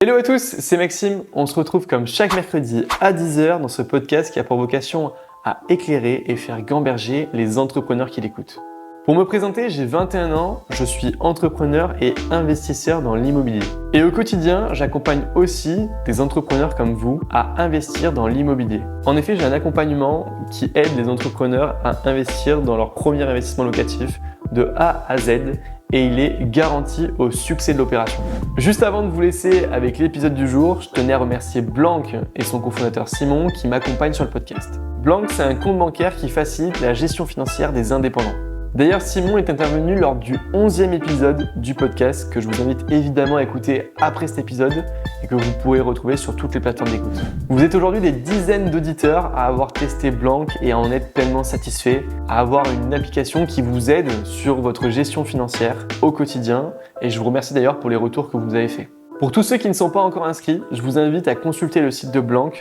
Hello à tous, c'est Maxime. On se retrouve comme chaque mercredi à 10h dans ce podcast qui a pour vocation à éclairer et faire gamberger les entrepreneurs qui l'écoutent. Pour me présenter, j'ai 21 ans, je suis entrepreneur et investisseur dans l'immobilier. Et au quotidien, j'accompagne aussi des entrepreneurs comme vous à investir dans l'immobilier. En effet, j'ai un accompagnement qui aide les entrepreneurs à investir dans leur premier investissement locatif de A à Z et il est garanti au succès de l'opération. Juste avant de vous laisser avec l'épisode du jour, je tenais à remercier Blanc et son cofondateur Simon qui m'accompagnent sur le podcast. Blanc, c'est un compte bancaire qui facilite la gestion financière des indépendants. D'ailleurs, Simon est intervenu lors du 11e épisode du podcast que je vous invite évidemment à écouter après cet épisode et que vous pourrez retrouver sur toutes les plateformes d'écoute. Vous êtes aujourd'hui des dizaines d'auditeurs à avoir testé Blanc et à en être pleinement satisfait, à avoir une application qui vous aide sur votre gestion financière au quotidien et je vous remercie d'ailleurs pour les retours que vous avez faits. Pour tous ceux qui ne sont pas encore inscrits, je vous invite à consulter le site de Blanc,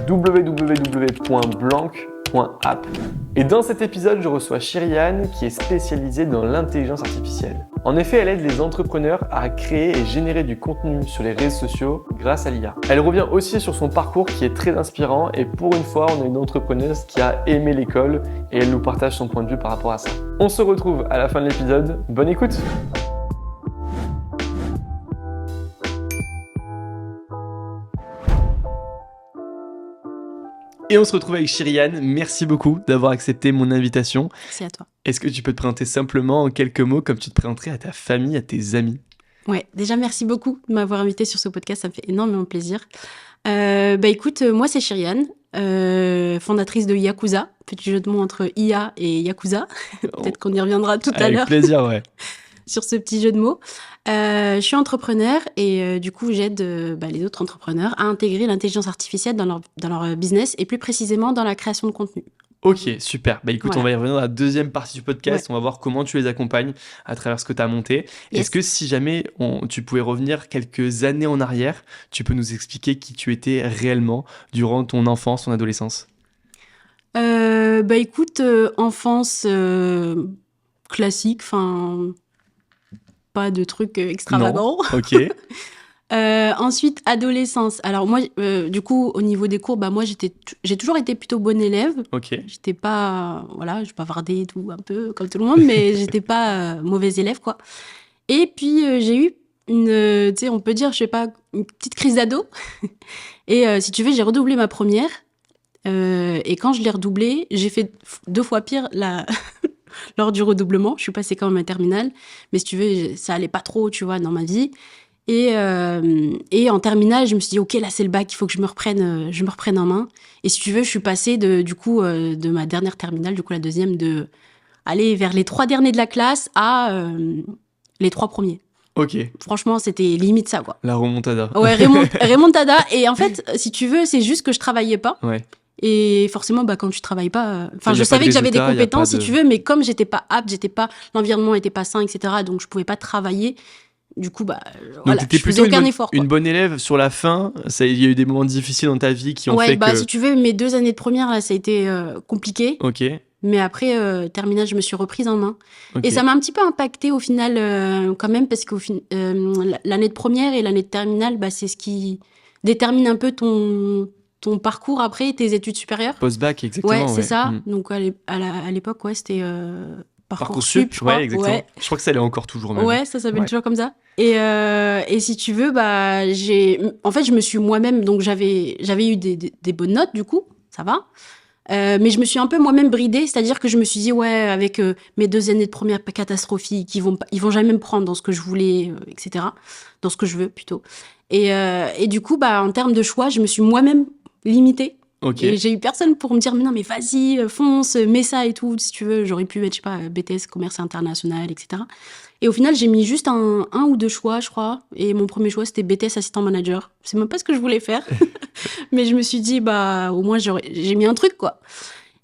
www.blanc.app. Et dans cet épisode, je reçois Shiriane qui est spécialisée dans l'intelligence artificielle. En effet, elle aide les entrepreneurs à créer et générer du contenu sur les réseaux sociaux grâce à l'IA. Elle revient aussi sur son parcours qui est très inspirant et pour une fois, on a une entrepreneuse qui a aimé l'école et elle nous partage son point de vue par rapport à ça. On se retrouve à la fin de l'épisode. Bonne écoute! Et on se retrouve avec Shiriane. Merci beaucoup d'avoir accepté mon invitation. Merci à toi. Est-ce que tu peux te présenter simplement en quelques mots comme tu te présenterais à ta famille, à tes amis ? Ouais, déjà merci beaucoup de m'avoir invité sur ce podcast, ça me fait énormément plaisir. Écoute, moi c'est Shiriane, fondatrice de Yakuza, petit jeu de mots entre IA et Yakuza. Peut-être qu'on y reviendra tout à l'heure. Avec plaisir, ouais. Sur ce petit jeu de mots. Je suis entrepreneur et du coup j'aide les autres entrepreneurs à intégrer l'intelligence artificielle dans leur business et plus précisément dans la création de contenu. Ok, super. Écoute, Voilà. On va y revenir dans la deuxième partie du podcast. Ouais. On va voir comment tu les accompagnes à travers ce que tu as monté. Yes. Est-ce que si jamais tu pouvais revenir quelques années en arrière, tu peux nous expliquer qui tu étais réellement durant ton enfance, ton adolescence ? Écoute, enfance classique, enfin... pas de trucs extravagants. Non. Ok. Ensuite, adolescence. Alors moi, du coup, au niveau des cours, moi, j'ai toujours été plutôt bonne élève. Ok. J'étais pas, je bavardais et tout, un peu comme tout le monde, mais j'étais pas mauvaise élève, quoi. Et puis, j'ai eu on peut dire, je sais pas, une petite crise d'ado. Et si tu veux, j'ai redoublé ma première. Et quand je l'ai redoublée, j'ai fait 2 fois pire lors du redoublement. Je suis passée quand même en terminale, mais si tu veux, ça allait pas trop, tu vois, dans ma vie. Et en terminale, je me suis dit, ok, là c'est le bac, il faut que je me reprenne en main. Et si tu veux, je suis passée de ma dernière terminale, du coup la deuxième, de aller vers les 3 derniers de la classe à les 3 premiers. Ok. Franchement, c'était limite ça, quoi. La remontada. Ouais, remontada. Et en fait, si tu veux, c'est juste que je travaillais pas. Ouais. Et forcément, quand tu travailles pas... je savais que j'avais des compétences, si tu veux, mais comme j'étais pas apte, l'environnement était pas sain, etc., donc je pouvais pas travailler. Du coup, t'étais je faisais aucun effort. Une bonne élève sur la fin. Il y a eu des moments difficiles dans ta vie qui ont fait que... si tu veux, mes 2 années de première, là, ça a été compliqué. Ok. Mais après, terminale, je me suis reprise en main. Okay. Et ça m'a un petit peu impacté au final, quand même, parce que l'année de première et l'année de terminale, c'est ce qui détermine un peu ton parcours après, tes études supérieures. Post-bac, exactement. Ouais, c'est ça. Donc, à l'époque, c'était Parcoursup, je crois. Ouais, exactement. Ouais. Je crois que ça l'est encore toujours même. Ouais, ça s'appelle toujours comme ça. Et si tu veux, je me suis moi-même... Donc, j'avais eu des bonnes notes, du coup. Ça va. Mais je me suis un peu moi-même bridée. C'est-à-dire que je me suis dit, avec mes 2 années de première catastrophique, ils vont jamais me prendre dans ce que je voulais, etc. Dans ce que je veux, plutôt. Et du coup, en termes de choix, je me suis moi-même limitée. Okay. Et j'ai eu personne pour me dire, mais non, mais vas-y, fonce, mets ça et tout. Si tu veux, j'aurais pu mettre, je sais pas, BTS, commerce international, etc. Et au final, j'ai mis juste un ou 2 choix, je crois. Et mon premier choix, c'était BTS assistant manager. C'est même pas ce que je voulais faire. Mais je me suis dit, au moins, j'ai mis un truc, quoi.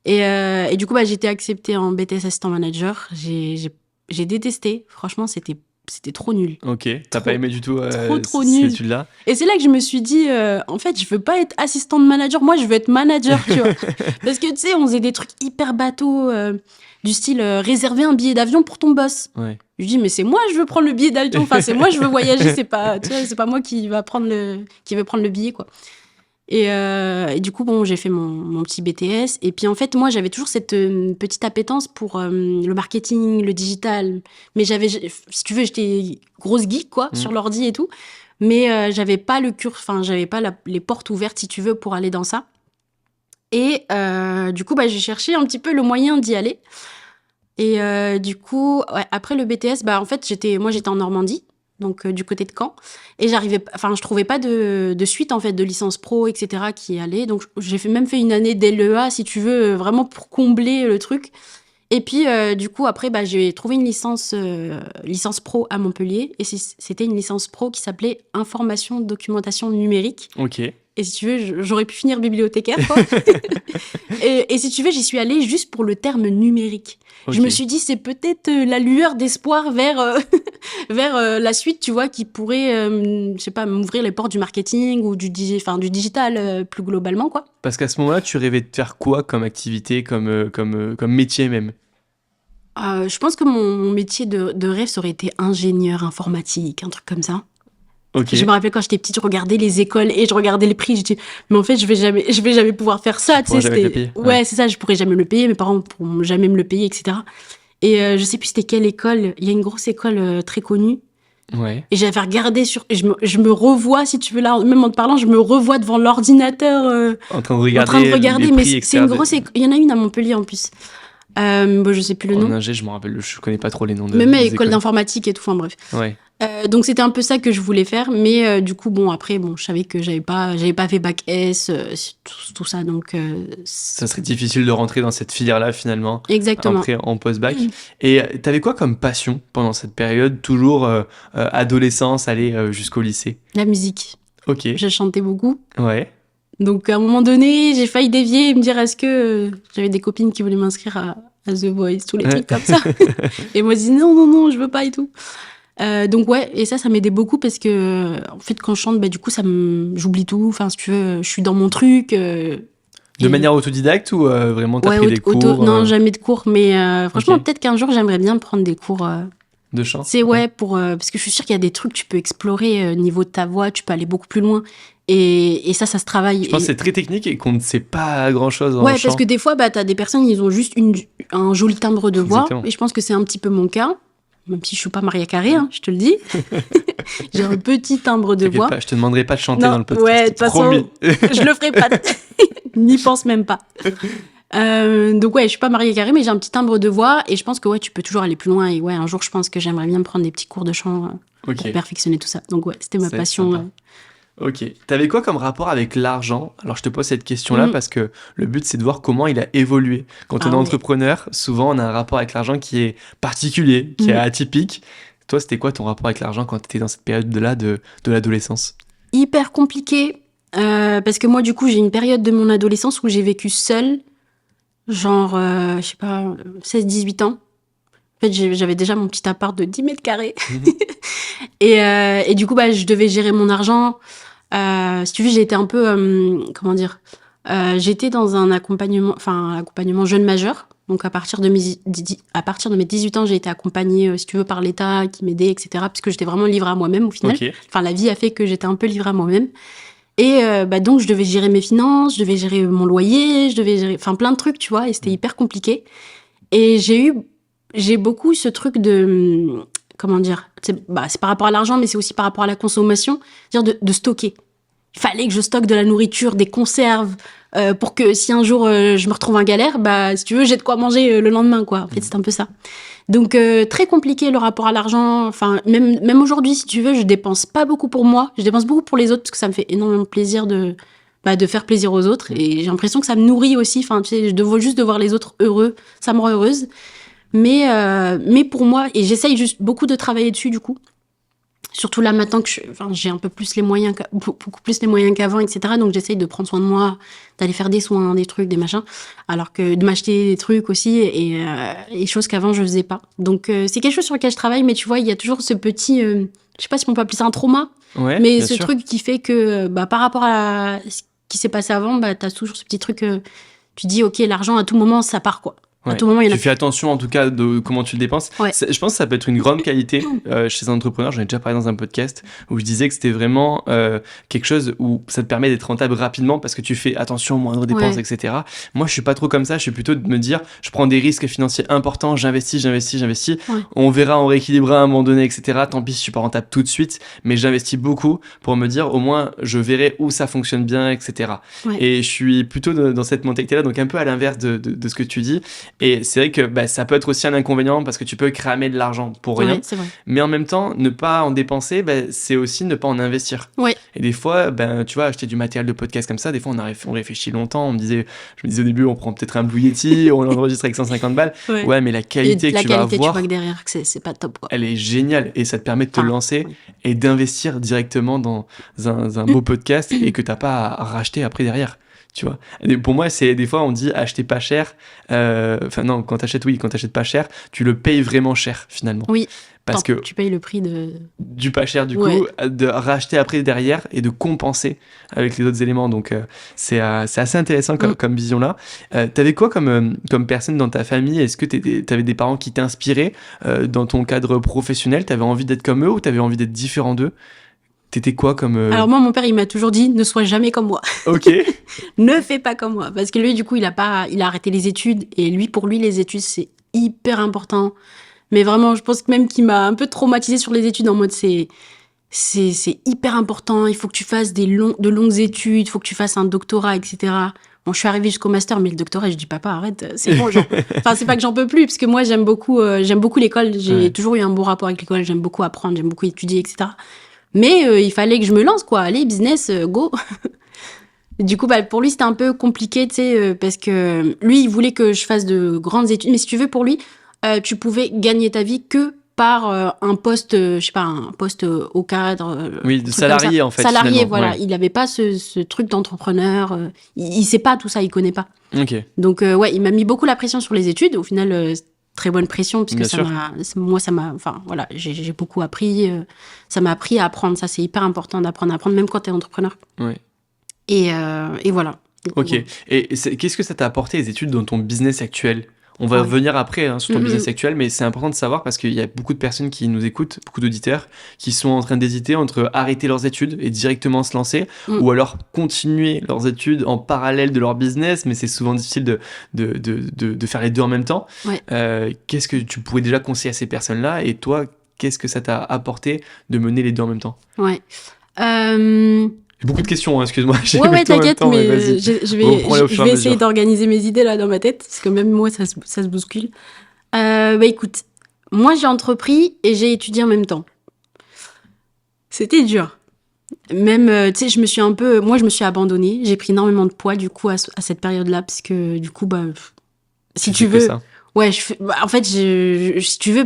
Et du coup, j'ai été acceptée en BTS assistant manager. J'ai détesté. Franchement, c'était c'était trop nul. Ok, t'as pas aimé du tout trop ces nul. études-là? Et c'est là que je me suis dit, en fait, je veux pas être assistante manager, moi, je veux être manager, tu vois. Parce que, tu sais, on faisait des trucs hyper bateaux, du style réserver un billet d'avion pour ton boss. Ouais. Je dis, mais c'est moi, je veux prendre le billet d'avion, enfin, c'est moi, je veux voyager, c'est pas, tu vois, c'est pas moi qui veut prendre le billet, quoi. Et du coup, bon, j'ai fait mon petit BTS. Et puis, en fait, moi, j'avais toujours cette petite appétence pour le marketing, le digital. Mais si tu veux, j'étais grosse geek, quoi, sur l'ordi et tout. Mais j'avais pas j'avais pas les portes ouvertes, si tu veux, pour aller dans ça. Et du coup, j'ai cherché un petit peu le moyen d'y aller. Et du coup, ouais, après le BTS, en fait, j'étais en Normandie, donc du côté de Caen, et je trouvais pas de suite en fait de licence pro, etc. qui allait. Donc j'ai même fait une année d'LEA, si tu veux, vraiment pour combler le truc. Et puis du coup après, j'ai trouvé une licence pro à Montpellier, et c'était une licence pro qui s'appelait Information Documentation Numérique. Ok. Et si tu veux, j'aurais pu finir bibliothécaire, quoi. et si tu veux, j'y suis allée juste pour le terme numérique. Okay. Je me suis dit, c'est peut-être la lueur d'espoir vers la suite, tu vois, qui pourrait, je sais pas, m'ouvrir les portes du marketing ou du digital plus globalement, quoi. Parce qu'à ce moment-là, tu rêvais de faire quoi comme activité, comme métier même? Je pense que mon métier de rêve, ça aurait été ingénieur informatique, un truc comme ça. Okay. Je me rappelle quand j'étais petite, je regardais les écoles et je regardais les prix. Je dis, mais en fait, je vais jamais pouvoir faire ça. Tu sais, c'était, ouais, c'est ça, je pourrais jamais me le payer. Mes parents pourront jamais me le payer, etc. Et je sais plus c'était quelle école. Il y a une grosse école très connue. Ouais. Et j'avais regardé et je me revois, si tu veux, là, même en te parlant, je me revois devant l'ordinateur. En train de regarder. Les prix, mais c'est une grosse école. Il y en a une à Montpellier en plus. Je sais plus le nom. En ingé, je me rappelle, je connais pas trop les noms de. Même à école d'informatique et tout, enfin bref. Ouais. Donc c'était un peu ça que je voulais faire, mais du coup après je savais que j'avais pas fait bac S, tout ça, donc ça serait difficile de rentrer dans cette filière-là finalement. Exactement. Après en post-bac. Et t'avais quoi comme passion pendant cette période, toujours adolescence, aller jusqu'au lycée? La musique. Ok. Je chantais beaucoup. Ouais. Donc à un moment donné, j'ai failli dévier et me dire est-ce que j'avais des copines qui voulaient m'inscrire à The Voice, tous les trucs comme ça. Et moi je dis non, je veux pas et tout. Donc ouais, et ça m'aidait beaucoup parce que en fait quand je chante, du coup j'oublie tout. Enfin si tu veux, je suis dans mon truc. De manière autodidacte ou vraiment t'as pris des cours Non, jamais de cours, mais franchement peut-être qu'un jour j'aimerais bien prendre des cours de chant. C'est pour parce que je suis sûre qu'il y a des trucs que tu peux explorer au niveau de ta voix, tu peux aller beaucoup plus loin. Et ça se travaille. Je pense que c'est très technique et qu'on ne sait pas grand-chose en chant. Ouais, parce que des fois, t'as des personnes, ils ont juste un joli timbre de voix. Exactement. Et je pense que c'est un petit peu mon cas. Même si je suis pas Maria Carré, je te le dis. J'ai un petit timbre de voix. Pas, je te demanderai pas de chanter dans le podcast. Ouais, de toute façon, je le ferai pas. N'y pense même pas. Donc ouais, je suis pas Maria Carré, mais j'ai un petit timbre de voix. Et je pense que tu peux toujours aller plus loin. Et ouais, un jour, je pense que j'aimerais bien prendre des petits cours de chant pour perfectionner tout ça. Donc ouais, c'était ma passion. Ok. T'avais quoi comme rapport avec l'argent? Alors, je te pose cette question-là parce que le but, c'est de voir comment il a évolué. Quand on est entrepreneur, souvent, on a un rapport avec l'argent qui est particulier, qui est atypique. Toi, c'était quoi ton rapport avec l'argent quand t'étais dans cette période-là de l'adolescence? Hyper compliqué. Parce que moi, du coup, j'ai une période de mon adolescence où j'ai vécu seule. Genre, je sais pas, 16-18 ans. En fait, j'avais déjà mon petit appart de 10 mètres carrés. Et du coup, je devais gérer mon argent. Si tu veux, j'ai été un peu, j'étais dans un accompagnement jeune majeur. Donc, à partir de mes 18 ans, j'ai été accompagnée, si tu veux, par l'État qui m'aidait, etc. Parce que j'étais vraiment livrée à moi-même, au final. Okay. Enfin, la vie a fait que j'étais un peu livrée à moi-même. Et donc, je devais gérer mes finances, je devais gérer mon loyer, je devais gérer... Enfin, plein de trucs, tu vois. Et c'était hyper compliqué. Et j'ai beaucoup ce truc de... Comment dire, c'est par rapport à l'argent, mais c'est aussi par rapport à la consommation, c'est-à-dire de stocker. Il fallait que je stocke de la nourriture, des conserves, pour que si un jour je me retrouve en galère, si tu veux, j'ai de quoi manger le lendemain, quoi. En fait, c'est un peu ça. Donc, très compliqué le rapport à l'argent. Enfin, même aujourd'hui, si tu veux, je dépense pas beaucoup pour moi. Je dépense beaucoup pour les autres parce que ça me fait énormément plaisir de faire plaisir aux autres. Et j'ai l'impression que ça me nourrit aussi. Enfin, tu sais, juste de voir les autres heureux, ça me rend heureuse. Mais pour moi, et j'essaye juste beaucoup de travailler dessus du coup, Surtout là, maintenant que j'ai un peu plus les moyens, beaucoup plus les moyens qu'avant, etc. Donc, j'essaye de prendre soin de moi, d'aller faire des soins, des trucs, des machins. Alors que de m'acheter des trucs aussi et choses qu'avant, je faisais pas. Donc, c'est quelque chose sur lequel je travaille, mais tu vois, il y a toujours ce petit, je sais pas si on peut appeler ça un trauma, Ouais, mais bien ce sûr. truc qui fait que, par rapport à ce qui s'est passé avant, t'as toujours ce petit truc, tu dis, OK, l'argent, à tout moment, ça part, quoi. À Ouais. tout moment, il y en Tu a fais plus. attention en tout cas de comment tu le dépenses. Ouais. Je pense que ça peut être une grande qualité chez un entrepreneur. J'en ai déjà parlé dans un podcast où je disais que c'était vraiment quelque chose où ça te permet d'être rentable rapidement parce que tu fais attention aux moindres dépenses, Ouais. etc. Moi, je suis pas trop comme ça. Je suis plutôt de me dire, je prends des risques financiers importants, j'investis. Ouais. On verra, on rééquilibrera à un moment donné, etc. Tant pis si je suis pas rentable tout de suite, mais j'investis beaucoup pour me dire au moins je verrai où ça fonctionne bien, etc. Ouais. Et je suis plutôt dans cette mentalité-là, donc un peu à l'inverse de ce que tu dis. Et c'est vrai que ça peut être aussi un inconvénient parce que tu peux cramer de l'argent pour rien. Ouais, c'est vrai. Mais en même temps, ne pas en dépenser, c'est aussi ne pas en investir. Ouais. Et des fois, tu vois, acheter du matériel de podcast comme ça, des fois on réfléchit longtemps. Je me disais au début, on prend peut-être un Blue Yeti, on enregistre avec 150 balles. Ouais. Ouais, mais la qualité Et que la tu vas qualité, tu avoir, vois que derrière, que c'est pas top, quoi. elle est géniale et ça te permet de te Enfin, lancer ouais. et d'investir directement dans un beau podcast et que t'as pas à racheter après derrière. Tu vois. Et pour moi, c'est des fois on dit acheter pas cher. Enfin non, quand t'achètes pas cher, tu le payes vraiment cher finalement. Oui. Parce que Tu payes le prix de... du pas cher du Ouais. coup, de racheter après derrière et de compenser avec les autres éléments. Donc c'est assez intéressant comme vision là. T'avais quoi comme personne dans ta famille? Est-ce que t'avais des parents qui t'inspiraient dans ton cadre professionnel? T'avais envie d'être comme eux ou t'avais envie d'être différent d'eux? T'étais quoi comme... Alors moi, mon père, il m'a toujours dit, ne sois jamais comme moi. Ok. Ne fais pas comme moi. Parce que lui, du coup, il a arrêté les études. Et lui, pour lui, les études, c'est hyper important. Mais vraiment, je pense que même qu'il m'a un peu traumatisée sur les études en mode c'est hyper important. Il faut que tu fasses de longues études. Il faut que tu fasses un doctorat, etc. Bon, je suis arrivée jusqu'au master, mais le doctorat, je dis papa, arrête, c'est bon. Enfin, c'est pas que j'en peux plus, parce que moi, j'aime beaucoup l'école. J'ai toujours eu un bon rapport avec l'école. J'aime beaucoup apprendre, j'aime beaucoup étudier, etc. Mais il fallait que je me lance, quoi. Allez, business, go. Du coup, pour lui, c'était un peu compliqué, tu sais, parce que lui, il voulait que je fasse de grandes études. Mais si tu veux, pour lui, tu pouvais gagner ta vie que par un poste, je sais pas, un poste au cadre. Oui, de salarié, en fait. Salarié, finalement. voilà. Ouais. Il n'avait pas ce truc d'entrepreneur. Il sait pas tout ça, il connaît pas. Ok. Donc, ouais, il m'a mis beaucoup la pression sur les études. Au final, très bonne pression, puisque enfin, voilà, j'ai beaucoup appris. Ça m'a appris à apprendre. Ça, c'est hyper important d'apprendre à apprendre, même quand t'es entrepreneur. Ouais. Et voilà. Ok. Ouais. Et qu'est-ce que ça t'a apporté les études dans ton business actuel? On va revenir après sur ton business actuel, mais c'est important de savoir parce qu'il y a beaucoup de personnes qui nous écoutent, beaucoup d'auditeurs, qui sont en train d'hésiter entre arrêter leurs études et directement se lancer, ou alors continuer leurs études en parallèle de leur business, mais c'est souvent difficile de faire les deux en même temps. Ouais. Qu'est-ce que tu pourrais déjà conseiller à ces personnes-là? Et toi, qu'est-ce que ça t'a apporté de mener les deux en même temps? Ouais. Beaucoup de questions, hein, excuse-moi. Ouais, t'inquiète, mais vas-y. je vais essayer d'organiser mes idées là dans ma tête, parce que même moi, ça se bouscule. Écoute, moi j'ai entrepris et j'ai étudié en même temps. C'était dur. Même, tu sais, je me suis abandonnée. J'ai pris énormément de poids, du coup, à cette période-là, parce que, du coup, si tu veux... Ça. Ouais, en fait, si tu veux,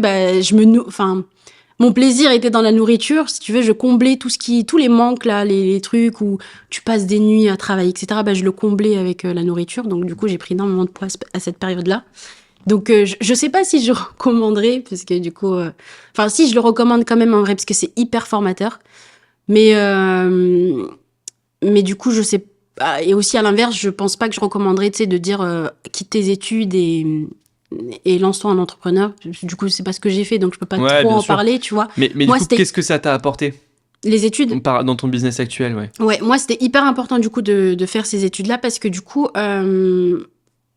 mon plaisir était dans la nourriture. Si tu veux, je comblais tous les manques, là, les trucs où tu passes des nuits à travailler, etc. Je le comblais avec la nourriture. Donc, du coup, j'ai pris énormément de poids à cette période-là. Donc, je sais pas si je recommanderais, parce que du coup... si, je le recommande quand même en vrai, parce que c'est hyper formateur. Mais du coup, je sais pas. Et aussi, à l'inverse, je pense pas que je recommanderais, tu sais, de dire quitte tes études et lance-toi en entrepreneur. Du coup, c'est pas ce que j'ai fait, donc je peux pas trop en parler, tu vois. Mais moi, du coup, qu'est-ce que ça t'a apporté? Les études. Dans ton business actuel, ouais. Ouais, moi, c'était hyper important, du coup, de faire ces études-là, parce que, du coup,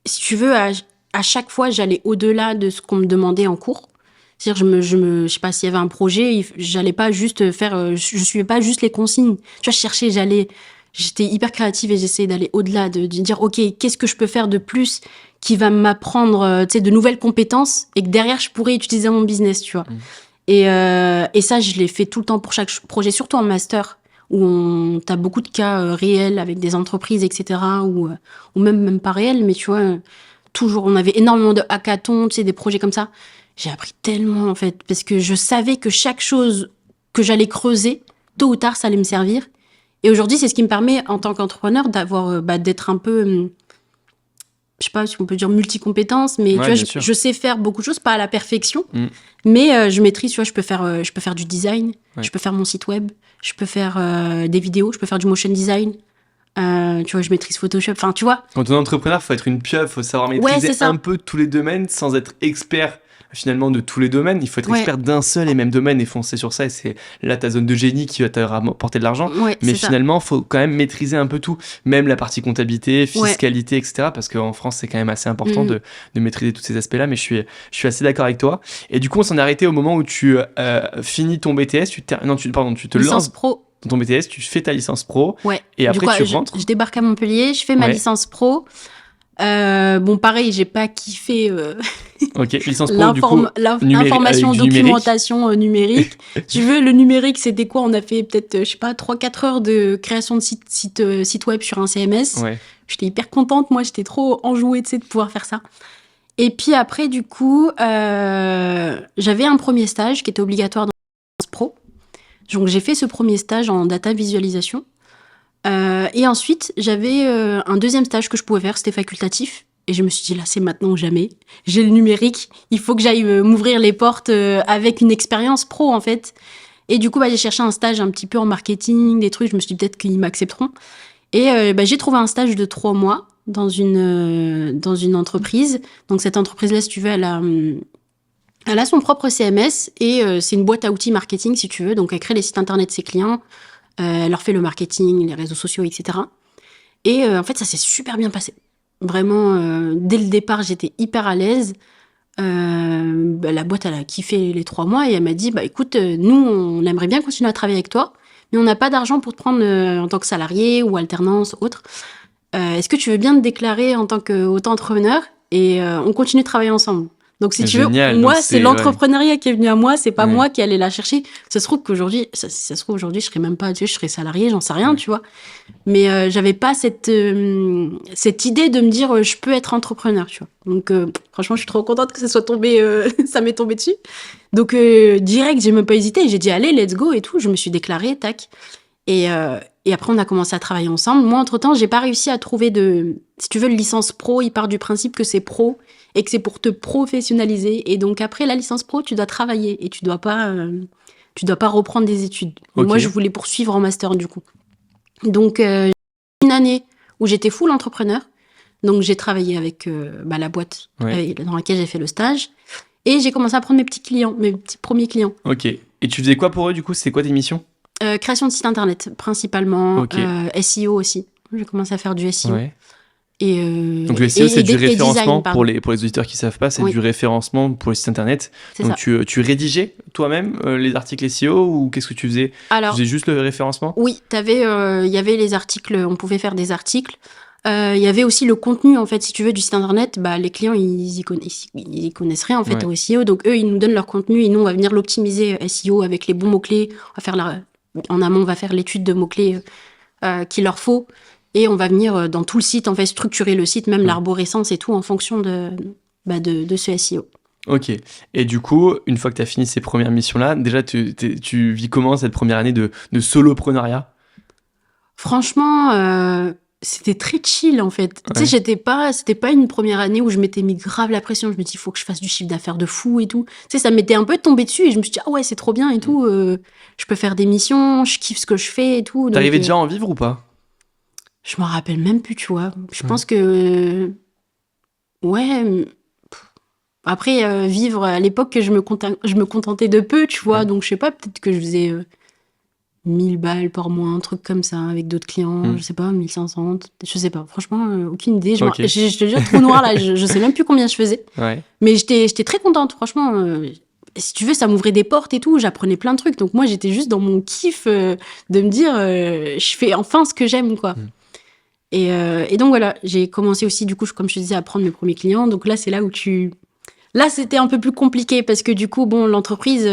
si tu veux, à chaque fois, j'allais au-delà de ce qu'on me demandait en cours. C'est-à-dire, je sais pas, s'il y avait un projet, j'allais pas juste faire, je suivais pas juste les consignes. Tu vois, j'étais hyper créative et j'essayais d'aller au-delà, de dire, OK, qu'est-ce que je peux faire de plus qui va m'apprendre, tu sais, de nouvelles compétences et que derrière, je pourrais utiliser mon business, tu vois. Et ça, je l'ai fait tout le temps pour chaque projet, surtout en master, où t'as beaucoup de cas réels avec des entreprises, etc., ou même pas réels, mais tu vois, toujours, on avait énormément de hackathons, tu sais, des projets comme ça. J'ai appris tellement, en fait, parce que je savais que chaque chose que j'allais creuser. Tôt ou tard, ça allait me servir. Et aujourd'hui, c'est ce qui me permet, en tant qu'entrepreneur, d'être un peu, je sais pas si on peut dire multi-compétences, mais tu vois, je sais faire beaucoup de choses, pas à la perfection, mais je maîtrise, tu vois, je peux faire du design, je peux faire mon site web, je peux faire des vidéos, je peux faire du motion design. Tu vois, je maîtrise Photoshop, enfin, tu vois. Quand on est entrepreneur, faut être une pieuvre, faut savoir maîtriser un peu tous les domaines sans être expert finalement de tous les domaines. Il faut être expert d'un seul et même domaine et foncer sur ça. Et c'est là ta zone de génie qui va te rapporter de l'argent. Mais finalement, faut quand même maîtriser un peu tout, même la partie comptabilité, fiscalité, etc. Parce qu'en France, c'est quand même assez important de maîtriser tous ces aspects-là. Mais je suis assez d'accord avec toi. Et du coup, on s'en est arrêté au moment où tu finis ton BTS. Tu te licence lances pro. Dans ton BTS, tu fais ta licence pro. Et après, tu rentres. Je débarque à Montpellier, je fais ma licence pro. Bon, pareil, j'ai pas kiffé Ok, licence pro, du coup, l'information, documentation numérique. Tu veux, le numérique, c'était quoi? On a fait peut-être, je sais pas, 3-4 heures de création de site web sur un CMS. J'étais hyper contente, moi, j'étais trop enjouée, tu sais, de pouvoir faire ça. Et puis après, du coup, j'avais un premier stage qui était obligatoire dans la licence pro. Donc, j'ai fait ce premier stage en data visualisation. Et ensuite, j'avais un deuxième stage que je pouvais faire, c'était facultatif. Et je me suis dit, là, c'est maintenant ou jamais. J'ai le numérique, il faut que j'aille m'ouvrir les portes avec une expérience pro, en fait. Et du coup, j'ai cherché un stage un petit peu en marketing, des trucs. Je me suis dit peut-être qu'ils m'accepteront. Et j'ai trouvé un stage de 3 mois dans une entreprise. Donc, cette entreprise-là, si tu veux, elle a son propre CMS et c'est une boîte à outils marketing, si tu veux. Donc, elle crée les sites internet de ses clients. Elle leur fait le marketing, les réseaux sociaux, etc. Et en fait, ça s'est super bien passé. Vraiment, dès le départ, j'étais hyper à l'aise. La boîte, elle a kiffé les 3 mois et elle m'a dit, écoute, nous, on aimerait bien continuer à travailler avec toi, mais on n'a pas d'argent pour te prendre en tant que salarié ou alternance, autre. Est-ce que tu veux bien te déclarer en tant qu'auto-entrepreneur et on continue de travailler ensemble? Donc, si tu veux, moi, c'est l'entrepreneuriat qui est venu à moi, c'est pas moi qui allais la chercher. Ça se trouve qu'aujourd'hui, je serais même pas, tu sais, je serais salarié, j'en sais rien, tu vois. Mais j'avais pas cette idée de me dire, je peux être entrepreneur, tu vois. Donc, franchement, je suis trop contente que ça soit tombé, ça m'est tombé dessus. Donc, direct, j'ai même pas hésité, j'ai dit, allez, let's go et tout. Je me suis déclarée, tac. Et après, on a commencé à travailler ensemble. Moi, entre-temps, j'ai pas réussi à trouver si tu veux, le licence pro, il part du principe que c'est pro et que c'est pour te professionnaliser. Et donc, après la licence pro, tu dois travailler et tu dois pas reprendre des études. Okay. Moi, je voulais poursuivre en master, du coup. Donc, une année où j'étais full entrepreneur. Donc, j'ai travaillé avec la boîte dans laquelle j'ai fait le stage. Et j'ai commencé à prendre mes petits premiers clients. Ok. Et tu faisais quoi pour eux, du coup? C'est quoi tes missions? Création de site internet, principalement. SEO aussi. J'ai commencé à faire du SEO. Ouais. Donc le SEO, c'est du référencement pour les auditeurs qui ne savent pas, c'est du référencement pour les sites internet. Donc tu rédigeais toi-même les articles SEO ou qu'est-ce que tu faisais? Tu faisais juste le référencement? Oui, il y avait les articles, on pouvait faire des articles. Il y avait aussi le contenu, en fait, si tu veux, du site internet. Les clients, ils y connaissent rien, en fait, au SEO. Donc eux, ils nous donnent leur contenu et nous, on va venir l'optimiser SEO avec les bons mots-clés. En amont, on va faire l'étude de mots-clés qu'il leur faut. Et on va venir dans tout le site, en fait, structurer le site, même l'arborescence et tout, en fonction de ce SEO. Ok. Et du coup, une fois que tu as fini ces premières missions-là, déjà, tu vis comment cette première année de solopreneuriat? Franchement, c'était très chill, en fait. Tu sais, c'était pas une première année où je m'étais mis grave la pression. Je me dis, il faut que je fasse du chiffre d'affaires de fou et tout. Tu sais, ça m'était un peu tombé dessus et je me suis dit, ah ouais, c'est trop bien et tout. Je peux faire des missions, je kiffe ce que je fais et tout. T'arrivais déjà à en vivre ou pas? Je m'en rappelle même plus, tu vois. Je pense que... Ouais. Après, vivre à l'époque, je me contentais de peu, tu vois. Donc, je sais pas, peut-être que je faisais 1000 balles par mois, un truc comme ça, avec d'autres clients. Je sais pas, 1500. Je sais pas. Franchement, aucune idée. Je te jure, trou noir, là. Je sais même plus combien je faisais. Ouais. Mais j'étais très contente, franchement. Si tu veux, ça m'ouvrait des portes et tout. J'apprenais plein de trucs. Donc, moi, j'étais juste dans mon kiff de me dire, je fais enfin ce que j'aime, quoi. Et donc voilà, j'ai commencé aussi, du coup, comme je te disais, à prendre mes premiers clients. Donc là, c'est là où Là, c'était un peu plus compliqué parce que du coup, bon, l'entreprise,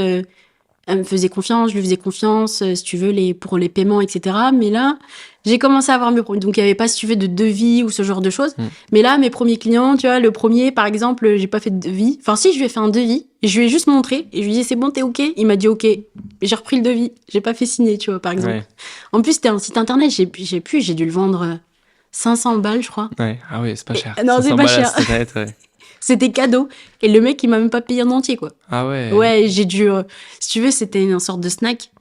Elle me faisait confiance, je lui faisais confiance, si tu veux, pour les paiements, etc. Mais là, j'ai commencé à avoir mes problèmes. Donc, il n'y avait pas, si tu veux, de devis ou ce genre de choses. Mais là, mes premiers clients, tu vois, le premier, par exemple, j'ai pas fait de devis. Enfin, si, je lui ai fait un devis. Et je lui ai juste montré. Et je lui ai dit, c'est bon, t'es OK? Il m'a dit OK. Et j'ai repris le devis. J'ai pas fait signer, tu vois, par exemple. Ouais. En plus, c'était un site internet. J'ai dû le vendre 500 balles, je crois. Ouais. Ah oui, c'est pas cher. Non, c'est 500 pas balles à cher. site internet, ouais. C'était cadeau. Et le mec, il m'a même pas payé en entier, quoi. Ah ouais. Ouais, j'ai dû... si tu veux, c'était une sorte de snack.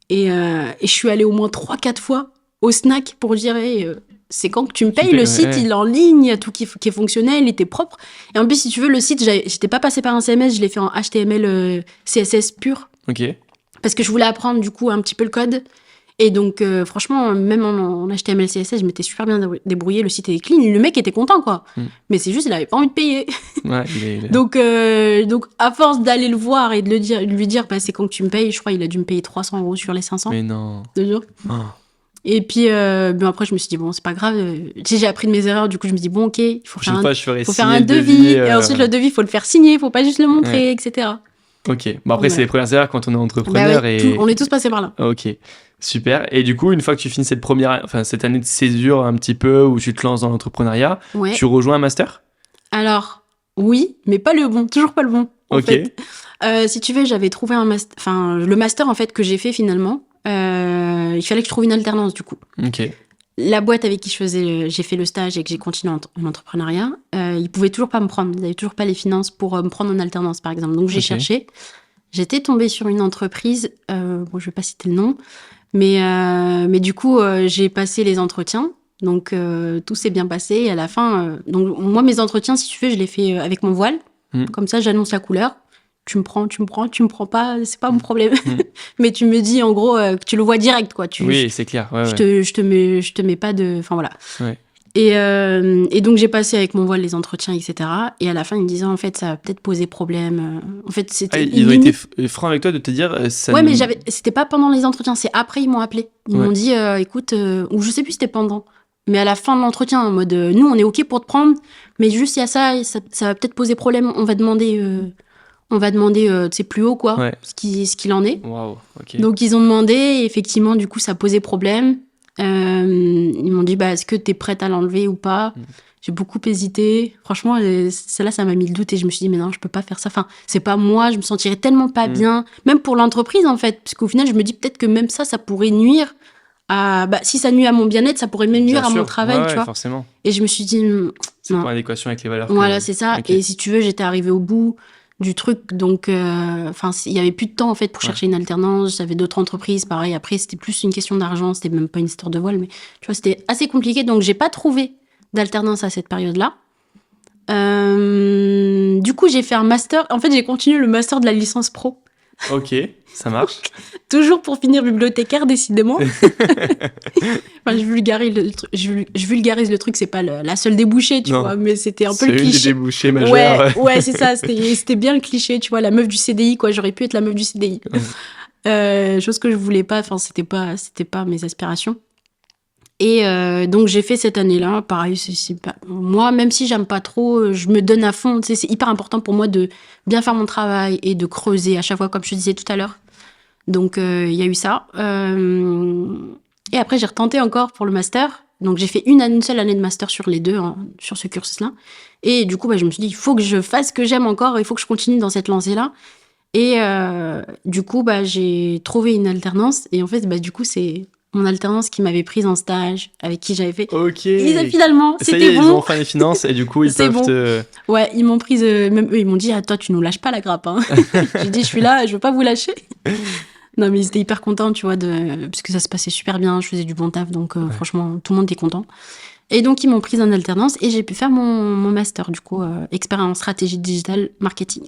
Et je suis allée au moins 3-4 fois au snack pour dire, hey, c'est quand que tu me payes, le site, il est en ligne, il y a tout qui est fonctionnel, il était propre. Et en plus, si tu veux, le site, j'étais pas passée par un CMS, je l'ai fait en HTML, CSS pur. Ok. Parce que je voulais apprendre, du coup, un petit peu le code. Et donc, franchement, même en HTML, CSS, je m'étais super bien débrouillée, le site était clean, le mec était content, quoi. Mais c'est juste, il avait pas envie de payer. Ouais, Donc, à force d'aller le voir et de lui dire, bah, c'est quand que tu me payes, je crois qu'il a dû me payer 300 € sur les 500. Mais non. De jour. Oh. Et puis, après, je me suis dit, bon, c'est pas grave. J'ai appris de mes erreurs, du coup, je me dis, bon, ok, il faut faire un devis. Et ensuite, le devis, il faut le faire signer, il faut pas juste le montrer, etc. Ok. Bon, après, c'est les premières erreurs quand on est entrepreneur. Bah ouais, on est tous passés par là. Ok. Super. Et du coup, une fois que tu finis cette année de césure un petit peu, où tu te lances dans l'entrepreneuriat, tu rejoins un master? Alors, oui, mais pas le bon, toujours pas le bon. En fait. Si tu veux, j'avais trouvé le master en fait que j'ai fait finalement. Il fallait que je trouve une alternance du coup. Ok. La boîte avec qui j'ai fait le stage et que j'ai continué en entrepreneuriat, ils pouvaient toujours pas me prendre. Ils avaient toujours pas les finances pour me prendre en alternance par exemple. Donc j'ai cherché. J'étais tombée sur une entreprise, bon je vais pas citer le nom, mais du coup j'ai passé les entretiens. Donc tout s'est bien passé et à la fin, donc moi mes entretiens si tu veux je les fais avec mon voile. Comme ça j'annonce la couleur. Tu me prends pas, c'est pas mon problème. Mais tu me dis en gros que tu le vois direct quoi. Oui, c'est clair. Ouais, je te mets pas de, enfin voilà. Ouais. Et donc j'ai passé avec mon voile les entretiens etc. Et à la fin ils me disaient en fait ça va peut-être poser problème. En fait c'était. Ils ont été francs avec toi de te dire ça. Ouais mais c'était pas pendant les entretiens, c'est après ils m'ont appelé. Ils m'ont dit écoute ou je sais plus si c'était pendant. Mais à la fin de l'entretien en mode nous on est ok pour te prendre mais juste il y a ça va peut-être poser problème. On va demander tu sais, plus haut, quoi, ce qu'il en est. Wow, okay. Donc, ils ont demandé, et effectivement, du coup, ça posait problème. Ils m'ont dit, bah, est-ce que t'es prête à l'enlever ou pas? J'ai beaucoup hésité. Franchement, celle-là, ça m'a mis le doute et je me suis dit, mais non, je peux pas faire ça. Enfin, c'est pas moi, je me sentirais tellement pas bien. Même pour l'entreprise, en fait. Parce qu'au final, je me dis peut-être que même ça pourrait nuire à... Bah, si ça nuit à mon bien-être, ça pourrait même nuire à mon travail, tu vois. Forcément. Et je me suis dit, c'est pas en adéquation avec les valeurs. Voilà, c'est ça. Okay. Et si tu veux, j'étais arrivée au bout du truc, donc il y avait plus de temps en fait pour chercher une alternance. J'avais d'autres entreprises, pareil. Après, c'était plus une question d'argent, c'était même pas une histoire de voile, mais tu vois, c'était assez compliqué. Donc, j'ai pas trouvé d'alternance à cette période-là. Du coup, j'ai fait un master. En fait, j'ai continué le master de la licence pro. Ok, ça marche. Toujours pour finir bibliothécaire, décidément. Enfin, je vulgarise le truc, c'est pas la seule débouchée, tu vois, mais c'était un peu le cliché. C'est une des débouchés majeures. Ouais, c'est ça, c'était bien le cliché, tu vois, la meuf du CDI, quoi, j'aurais pu être la meuf du CDI. Chose que je voulais pas, enfin, c'était pas mes aspirations. Et donc, j'ai fait cette année-là, pareil, moi, même si j'aime pas trop, je me donne à fond, tu sais, c'est hyper important pour moi de bien faire mon travail et de creuser à chaque fois, comme je te disais tout à l'heure. Donc, il y a eu ça. Et après, j'ai retenté encore pour le master. Donc, j'ai fait une seule année de master sur les deux, sur ce cursus-là. Et du coup, je me suis dit, il faut que je fasse ce que j'aime encore, il faut que je continue dans cette lancée-là. Et du coup, j'ai trouvé une alternance. Et en fait, du coup, c'est mon alternance qui m'avait prise en stage, avec qui j'avais fait. Ok. Finalement, c'était bon. Ils ont enfin les finances et du coup, ils peuvent te... Ouais, ils m'ont prise, même eux, ils m'ont dit, ah, toi, tu nous lâches pas la grappe. Hein. J'ai dit, je suis là, je veux pas vous lâcher. Non, mais ils étaient hyper contents, tu vois, parce que ça se passait super bien, je faisais du bon taf, donc franchement, tout le monde était content. Et donc, ils m'ont prise en alternance et j'ai pu faire mon master, du coup, expert en stratégie digitale marketing.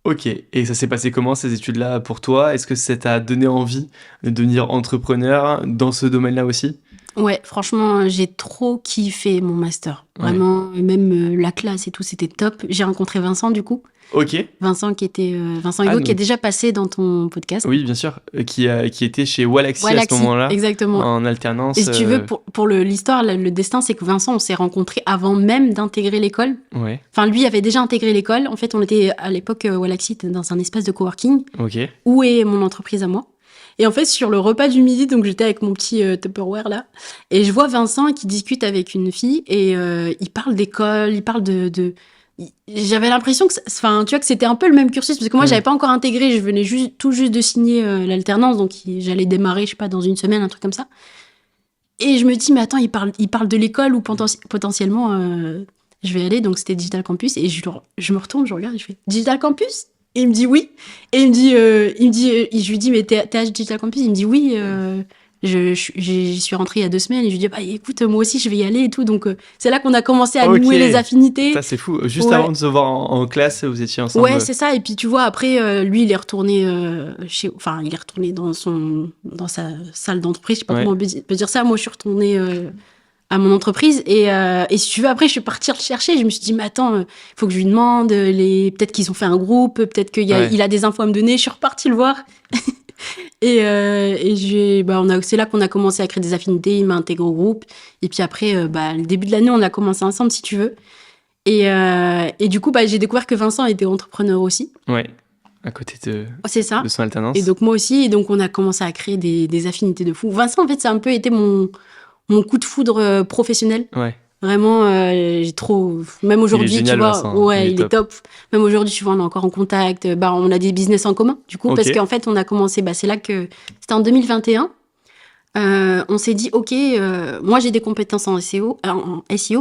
Ok, et ça s'est passé comment ces études-là pour toi? Est-ce que ça t'a donné envie de devenir entrepreneur dans ce domaine-là aussi? Ouais, franchement, j'ai trop kiffé mon master. Vraiment, même la classe et tout, c'était top. J'ai rencontré Vincent, du coup. Ok. Vincent Vincent Hugo, qui est Donc, déjà passé dans ton podcast. oui, bien sûr. Qui était chez Walaxy à ce Walaxy, moment-là, exactement. en Et alternance. si tu veux, pour l'histoire, le destin, c'est que Vincent, on s'est rencontrés avant même d'intégrer l'école. Ouais, Enfin, lui avait déjà intégré l'école. En fait, on était à l'époque, Walaxy était dans un espace de coworking, ok. où est mon entreprise à moi. Et en fait, sur le repas du midi, donc j'étais avec mon petit Tupperware là, et je vois Vincent qui discute avec une fille, et il parle d'école, il parle J'avais l'impression que, enfin, tu vois, que c'était un peu le même cursus, parce que moi, j'avais pas encore intégré, je venais tout juste de signer l'alternance, donc j'allais démarrer, je sais pas, dans une semaine, un truc comme ça. Et je me dis, mais attends, il parle de l'école où potentiellement je vais aller, donc c'était Digital Campus, et je me retourne, je regarde, et je fais Digital Campus? Et il me dit oui. Et je lui dis, mais t'es à Digital Campus? Il me dit oui, j'y suis rentrée il y a 2 semaines. Et je lui dis, bah écoute, moi aussi je vais y aller et tout. Donc c'est là qu'on a commencé à nouer les affinités. Ça, c'est fou. Juste Ouais. avant de se voir en classe, vous étiez ensemble. Ouais, c'est ça. Et puis tu vois, après, lui, il est retourné il est retourné dans sa salle d'entreprise. Je sais pas comment on peut dire ça. Moi, je suis retournée à mon entreprise. Et si tu veux, après, je suis partie le chercher. Je me suis dit, mais attends, il faut que je lui demande. Peut-être qu'ils ont fait un groupe, peut-être qu'il a des infos à me donner. Je suis repartie le voir. C'est là qu'on a commencé à créer des affinités. Il m'a intégré au groupe. Et puis après, le début de l'année, on a commencé ensemble, si tu veux. Et du coup, j'ai découvert que Vincent était entrepreneur aussi. Ouais, à côté C'est ça. de son alternance. Et donc moi aussi. Et donc on a commencé à créer des affinités de fou. Vincent, en fait, ça a un peu été mon coup de foudre professionnel. Ouais. Vraiment, j'ai trop. Même aujourd'hui, il est génial, tu vois, Vincent. il est top. Même aujourd'hui, tu vois, on est encore en contact. On a des business en commun, du coup, parce qu'en fait, on a commencé. C'est là que c'était en 2021. On s'est dit, ok, moi j'ai des compétences en SEO,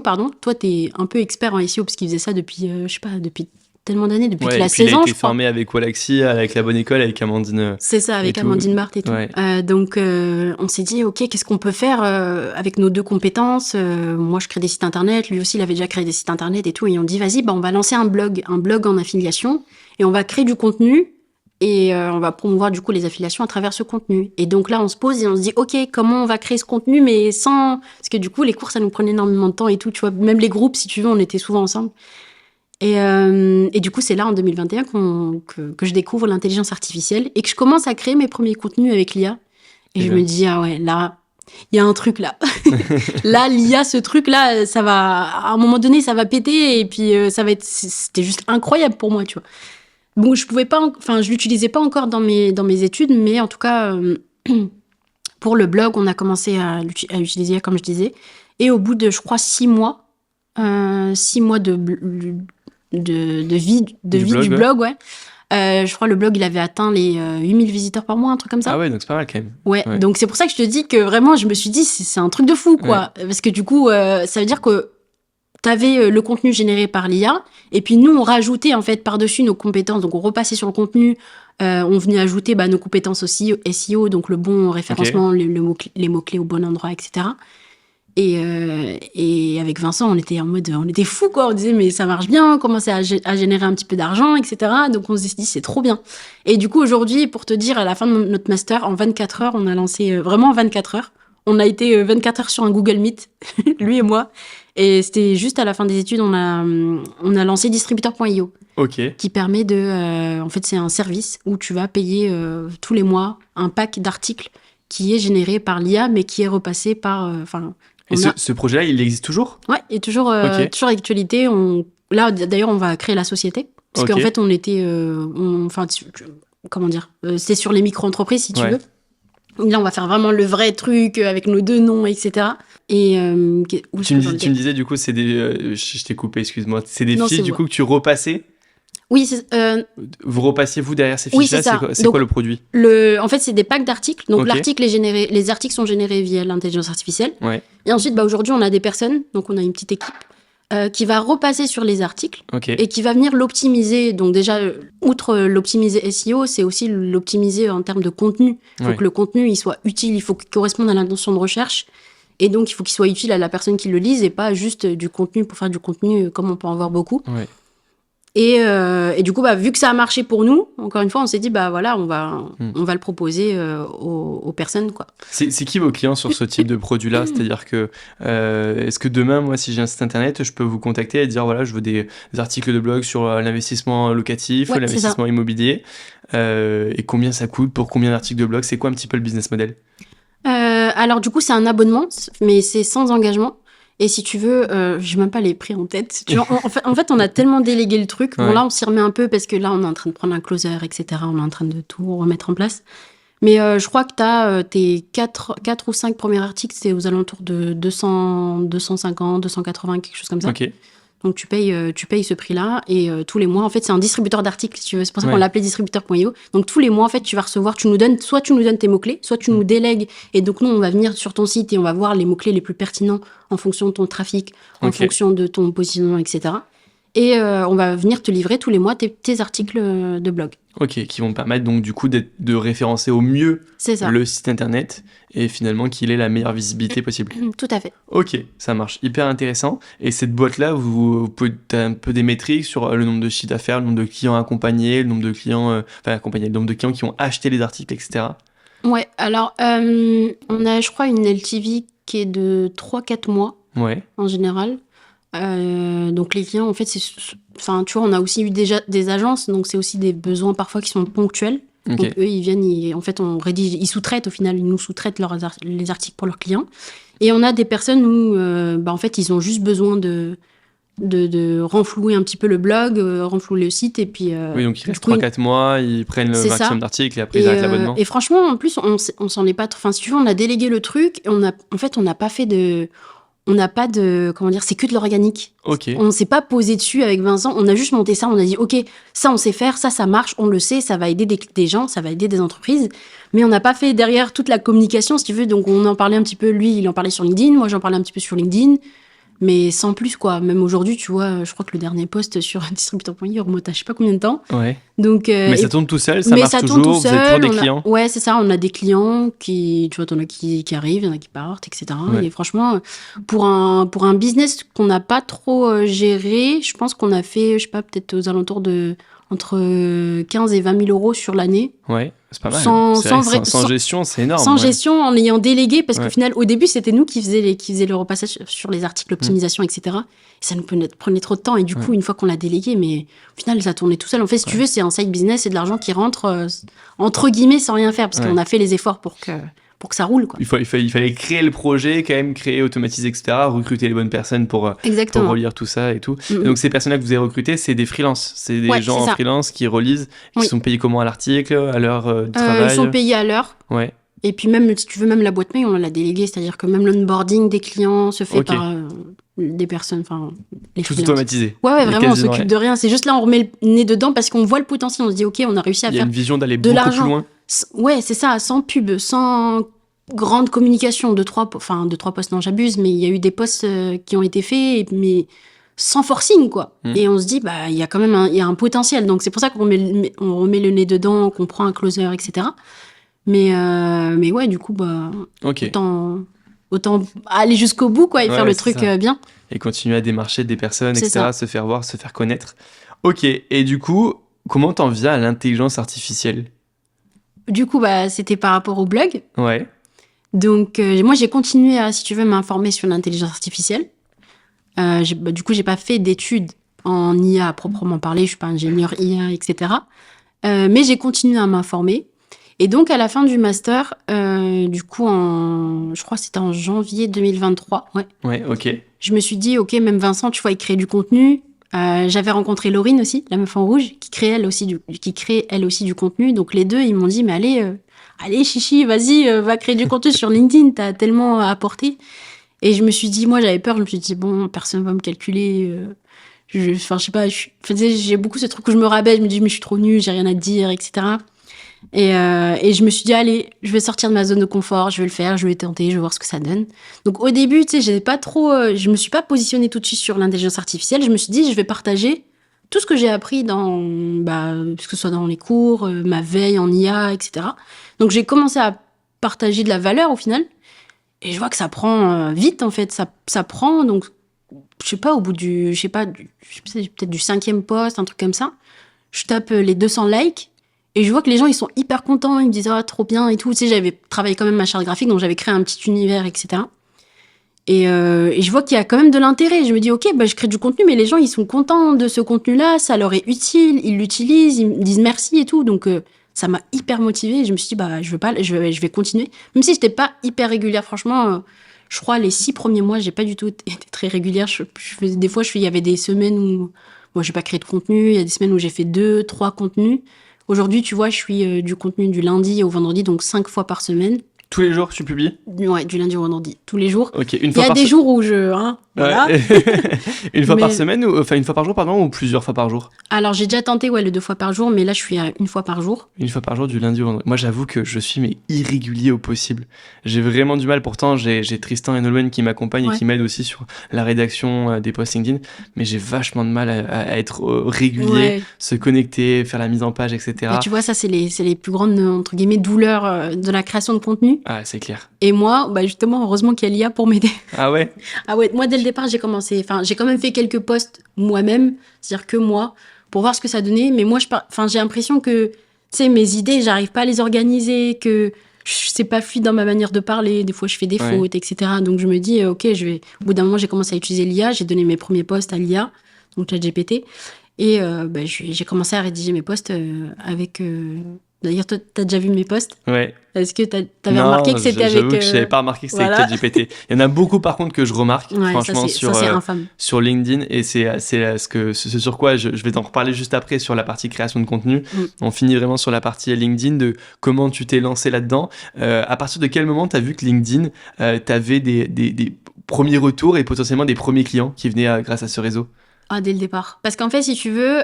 pardon. Toi, t'es un peu expert en SEO parce qu'il faisait ça depuis, je sais pas, depuis tellement d'années, depuis qu'il a 16 ans, je crois. Il a été formé avec Walaxy, avec la bonne école, avec Amandine. C'est ça, avec Amandine Barthes et tout. Ouais. Donc, on s'est dit, ok, qu'est-ce qu'on peut faire avec nos 2 compétences? Moi, je crée des sites internet, lui aussi, il avait déjà créé des sites internet et tout. Et on dit, vas-y, on va lancer un blog en affiliation, et on va créer du contenu, et on va promouvoir du coup les affiliations à travers ce contenu. Et donc là, on se pose et on se dit, ok, comment on va créer ce contenu, mais sans... Parce que du coup, les cours, ça nous prenait énormément de temps et tout, tu vois. Même les groupes, si tu veux, on était souvent ensemble. Et du coup, c'est là, en 2021, que je découvre l'intelligence artificielle et que je commence à créer mes premiers contenus avec l'IA. Et je me dis, ah ouais, là, il y a un truc là. Là, l'IA, ce truc-là, ça va... À un moment donné, ça va péter, et puis ça va être... C'était juste incroyable pour moi, tu vois. Bon, je l'utilisais pas encore dans mes études, mais en tout cas, pour le blog, on a commencé à l'utiliser, comme je disais. Et au bout de, je crois, 6 mois, 6 mois de vie du blog, ouais. Je crois le blog, il avait atteint les 8000 visiteurs par mois, un truc comme ça. Ah ouais, donc c'est pas mal quand même. Ouais, donc c'est pour ça que je te dis que vraiment, je me suis dit, c'est un truc de fou, quoi. Ouais. Parce que du coup, ça veut dire que t'avais le contenu généré par l'IA, et puis nous, on rajoutait en fait par-dessus nos compétences. Donc on repassait sur le contenu, on venait ajouter nos compétences aussi, SEO, donc le bon référencement, les mots-clés au bon endroit, etc. Et avec Vincent, on était en mode, on était fous, quoi. On disait, mais ça marche bien, on commençait à générer un petit peu d'argent, etc. Donc on s'est dit, c'est trop bien. Et du coup, aujourd'hui, pour te dire, à la fin de notre master, en 24 heures, on a lancé, vraiment en 24 heures, on a été 24 heures sur un Google Meet, lui et moi. Et c'était juste à la fin des études, on a lancé distributeur.io. Qui permet de... en fait, c'est un service où tu vas payer tous les mois un pack d'articles qui est généré par l'IA, mais qui est repassé par... Et ce projet-là, il existe toujours ? Ouais, il est toujours d'actualité. Là, d'ailleurs, on va créer la société. Parce qu'en fait, on était... comment dire c'est sur les micro-entreprises, si tu veux. Là, on va faire vraiment le vrai truc avec nos 2 noms, etc. Et tu me disais, du coup, c'est des... je t'ai coupé, excuse-moi. C'est des fiches, du coup, que tu repassais ? Oui, vous repassiez, vous, derrière ces fiches-là, oui, c'est quoi le produit ? En fait, c'est des packs d'articles. Donc, l'article est généré... Les articles sont générés via l'intelligence artificielle. Ouais. Et ensuite, aujourd'hui, on a des personnes, donc on a une petite équipe, qui va repasser sur les articles et qui va venir l'optimiser. Donc déjà, outre l'optimiser SEO, c'est aussi l'optimiser en termes de contenu. Il faut que le contenu il soit utile, il faut qu'il corresponde à l'intention de recherche. Et donc, il faut qu'il soit utile à la personne qui le lise et pas juste du contenu pour faire du contenu comme on peut en voir beaucoup. Ouais. Et du coup, vu que ça a marché pour nous, encore une fois, on s'est dit, voilà, on va le proposer aux personnes, quoi. C'est qui vos clients sur ce type de produit-là? C'est-à-dire que, est-ce que demain, moi, si j'ai un site internet, je peux vous contacter et dire, voilà, je veux des articles de blog sur l'investissement locatif, Ouais, l'investissement immobilier, et combien ça coûte pour combien d'articles de blog? C'est quoi un petit peu le business model? Alors, du coup, c'est un abonnement, mais c'est sans engagement. Et si tu veux, j'ai même pas les prix en tête. Tu vois, en fait, on a tellement délégué le truc. Bon, là, on s'y remet un peu parce que là, on est en train de prendre un closer, etc. On est en train de tout remettre en place. Mais je crois que tu as tes 4 ou 5 premiers articles, c'est aux alentours de 200, 250, 280, quelque chose comme ça. Ok. Donc tu payes ce prix-là et tous les mois, en fait, c'est un distributeur d'articles, si tu veux. C'est pour ça qu'on l'appelait distributeur.io. Donc tous les mois, en fait, tu vas recevoir, soit tu nous donnes tes mots-clés, soit tu nous délègues. Et donc nous, on va venir sur ton site et on va voir les mots-clés les plus pertinents en fonction de ton trafic, en fonction de ton positionnement, etc. Et on va venir te livrer tous les mois tes articles de blog. Ok, qui vont permettre donc du coup de référencer au mieux le site internet et finalement qu'il ait la meilleure visibilité possible. Tout à fait. Ok, ça marche, hyper intéressant. Et cette boîte-là, vous pouvez as un peu des métriques sur le nombre de chiffres d'affaires, le nombre de clients accompagnés, le nombre de clients, le nombre de clients qui ont acheté les articles, etc. Ouais, alors on a, je crois, une LTV qui est de 3-4 mois en général. Donc les clients, en fait, tu vois, on a aussi eu déjà des agences, donc c'est aussi des besoins parfois qui sont ponctuels. Donc eux, ils viennent, en fait, on rédige, ils sous-traitent au final, ils nous sous-traitent les articles pour leurs clients. Et on a des personnes où, en fait, ils ont juste besoin de renflouer un petit peu le blog, renflouer le site, et puis... oui, donc ils restent 3-4 mois, ils prennent le maximum d'articles et après ils arrêtent l'abonnement. Et franchement, en plus, on s'en est pas... Enfin, si tu veux, on a délégué le truc, et on n'a pas fait de... On n'a pas de... Comment dire? C'est que de l'organique. Okay. On ne s'est pas posé dessus avec Vincent. On a juste monté ça. On a dit, OK, ça, on sait faire. Ça marche. On le sait. Ça va aider des gens. Ça va aider des entreprises. Mais on n'a pas fait derrière toute la communication, si tu veux. Donc, on en parlait un petit peu. Lui, il en parlait sur LinkedIn. Moi, j'en parlais un petit peu sur LinkedIn. Mais sans plus, quoi. Même aujourd'hui, tu vois, je crois que le dernier post sur distributeur.io remonte à je sais pas combien de temps. Ouais. Donc, mais ça tourne tout seul, ça marche toujours, vous avez toujours des clients. Ouais, c'est ça, on a des clients qui, tu vois, t'en as qui arrivent, il y en a qui partent, etc. Ouais. Et franchement, pour un business qu'on n'a pas trop géré, je pense qu'on a fait, je sais pas, peut-être aux alentours de entre 15 et 20 000 euros sur l'année. Ouais, c'est pas mal. Sans gestion, c'est énorme. Sans gestion, en ayant délégué, parce qu'au final, au début, c'était nous qui faisions le repassage sur les articles, l'optimisation, etc. Et ça nous prenait trop de temps. Et du coup, une fois qu'on l'a délégué, mais au final, ça tournait tout seul. En fait, si tu veux, c'est un side business, c'est de l'argent qui rentre, entre guillemets, sans rien faire, parce qu'on a fait les efforts pour que ça roule, quoi. Il fallait créer le projet, quand même, créer, automatiser, etc., recruter les bonnes personnes pour relire tout ça et tout. Et donc, ces personnes-là que vous avez recrutées, c'est des freelances. C'est des gens en freelance qui relisent, qui sont payés comment à l'article, à l'heure de travail? Ils sont payés à l'heure. Ouais. Et puis même, si tu veux, même la boîte mail, on l'a déléguée. C'est-à-dire que même l'onboarding des clients se fait par des personnes, enfin, les tout freelances. Automatisé. Ouais, vraiment, on s'occupe de rien. C'est juste là, on remet le nez dedans parce qu'on voit le potentiel. On se dit, OK, on a réussi à faire Il y a une vision d'aller de beaucoup l'argent. plus loin. Ouais, c'est ça, sans pub, sans grande communication. 2-3 postes, non, j'abuse, mais il y a eu des posts qui ont été faits, mais sans forcing, quoi. Et on se dit, il y a quand même un potentiel. Donc, c'est pour ça qu'on remet le nez dedans, qu'on prend un closer, etc. Mais ouais, du coup, autant aller jusqu'au bout, quoi, et faire le truc bien. Et continuer à démarcher des personnes, etc., se faire voir, se faire connaître. Ok, et du coup, comment t'en viens à l'intelligence artificielle? Du coup, c'était par rapport au blog. Ouais. Donc, moi, j'ai continué à, si tu veux, m'informer sur l'intelligence artificielle. Du coup, j'ai pas fait d'études en IA à proprement parler. Je suis pas ingénieure IA, etc. Mais j'ai continué à m'informer. Et donc, à la fin du master, du coup, je crois que c'était en janvier 2023. Ouais, ok. Je me suis dit, ok, même Vincent, tu vois, il crée du contenu. J'avais rencontré Laurine aussi, la meuf en rouge, qui crée elle aussi du contenu. Donc, les deux, ils m'ont dit, mais allez, chichi, vas-y, va créer du contenu sur LinkedIn. T'as tellement à apporter. Et je me suis dit, moi, j'avais peur. Je me suis dit, bon, personne va me calculer. Je sais pas. J'ai beaucoup ce truc où je me rabaisse. Je me dis, mais je suis trop nulle, j'ai rien à te dire, etc. Et je me suis dit, allez, je vais sortir de ma zone de confort, je vais le faire, je vais tenter, je vais voir ce que ça donne. Donc au début, tu sais, je me suis pas positionnée tout de suite sur l'intelligence artificielle. Je me suis dit, je vais partager tout ce que j'ai appris que ce soit dans les cours, ma veille en IA, etc. Donc j'ai commencé à partager de la valeur au final. Et je vois que ça prend vite, en fait. Ça prend, donc je sais pas, au bout peut-être du 5e post, un truc comme ça, je tape les 200 likes et je vois que les gens, ils sont hyper contents, ils me disent « Ah, trop bien » et tout. Tu sais, j'avais travaillé quand même ma charte graphique, donc j'avais créé un petit univers, etc. Et je vois qu'il y a quand même de l'intérêt. Je me dis « Ok, bah, je crée du contenu, mais les gens, ils sont contents de ce contenu-là, ça leur est utile, ils l'utilisent, ils me disent merci et tout. » Donc, ça m'a hyper motivée et je me suis dit « Bah, je vais continuer. » Même si j'étais pas hyper régulière, franchement... je crois les 6 premiers mois, j'ai pas du tout été très régulière. Des fois, il y avait des semaines où moi, j'ai pas créé de contenu. Il y a des semaines où j'ai fait 2, 3 contenus. Aujourd'hui, tu vois, je suis du contenu du lundi au vendredi, donc 5 fois par semaine. Tous les jours, tu publies? Ouais, du lundi au vendredi, tous les jours. Ok, Il y a des jours où voilà. Ouais. Une fois par semaine, enfin une fois par jour, pardon, ou plusieurs fois par jour? Alors, j'ai déjà tenté, le 2 fois par jour, mais là, je suis à 1 fois par jour. Une fois par jour, du lundi au vendredi. Moi, j'avoue que je suis irrégulier au possible. J'ai vraiment du mal. Pourtant, j'ai Tristan et Nolwenn qui m'accompagnent et qui m'aident aussi sur la rédaction des posts LinkedIn. Mais j'ai vachement de mal à être régulier, se connecter, faire la mise en page, etc. Et tu vois, ça, c'est les plus grandes, entre guillemets, douleurs de la création de contenu. Ah, c'est clair. Et moi, justement, heureusement qu'il y a l'IA pour m'aider. Ah ouais? Ah ouais, moi, dès le départ, j'ai quand même fait quelques posts moi-même, c'est-à-dire que moi, pour voir ce que ça donnait. Mais moi, j'ai l'impression que, tu sais, mes idées, j'arrive pas à les organiser, que c'est pas fluide dans ma manière de parler. Des fois, je fais des fautes, etc. Donc, je me dis, ok, au bout d'un moment, j'ai commencé à utiliser l'IA. J'ai donné mes premiers posts à l'IA, donc ChatGPT. Et j'ai commencé à rédiger mes posts avec... D'ailleurs, toi, t'as déjà vu mes posts? Ouais. Est-ce que t'avais remarqué que c'était avec... que j'avais pas remarqué que c'était avec ChatGPT. Il y en a beaucoup, par contre, que je remarque, franchement, sur LinkedIn. Et c'est ce sur quoi je vais t'en reparler juste après sur la partie création de contenu. On finit vraiment sur la partie LinkedIn de comment tu t'es lancé là-dedans. À partir de quel moment t'as vu que LinkedIn, t'avais des premiers retours et potentiellement des premiers clients qui venaient grâce à ce réseau? Ah, dès le départ. Parce qu'en fait, si tu veux,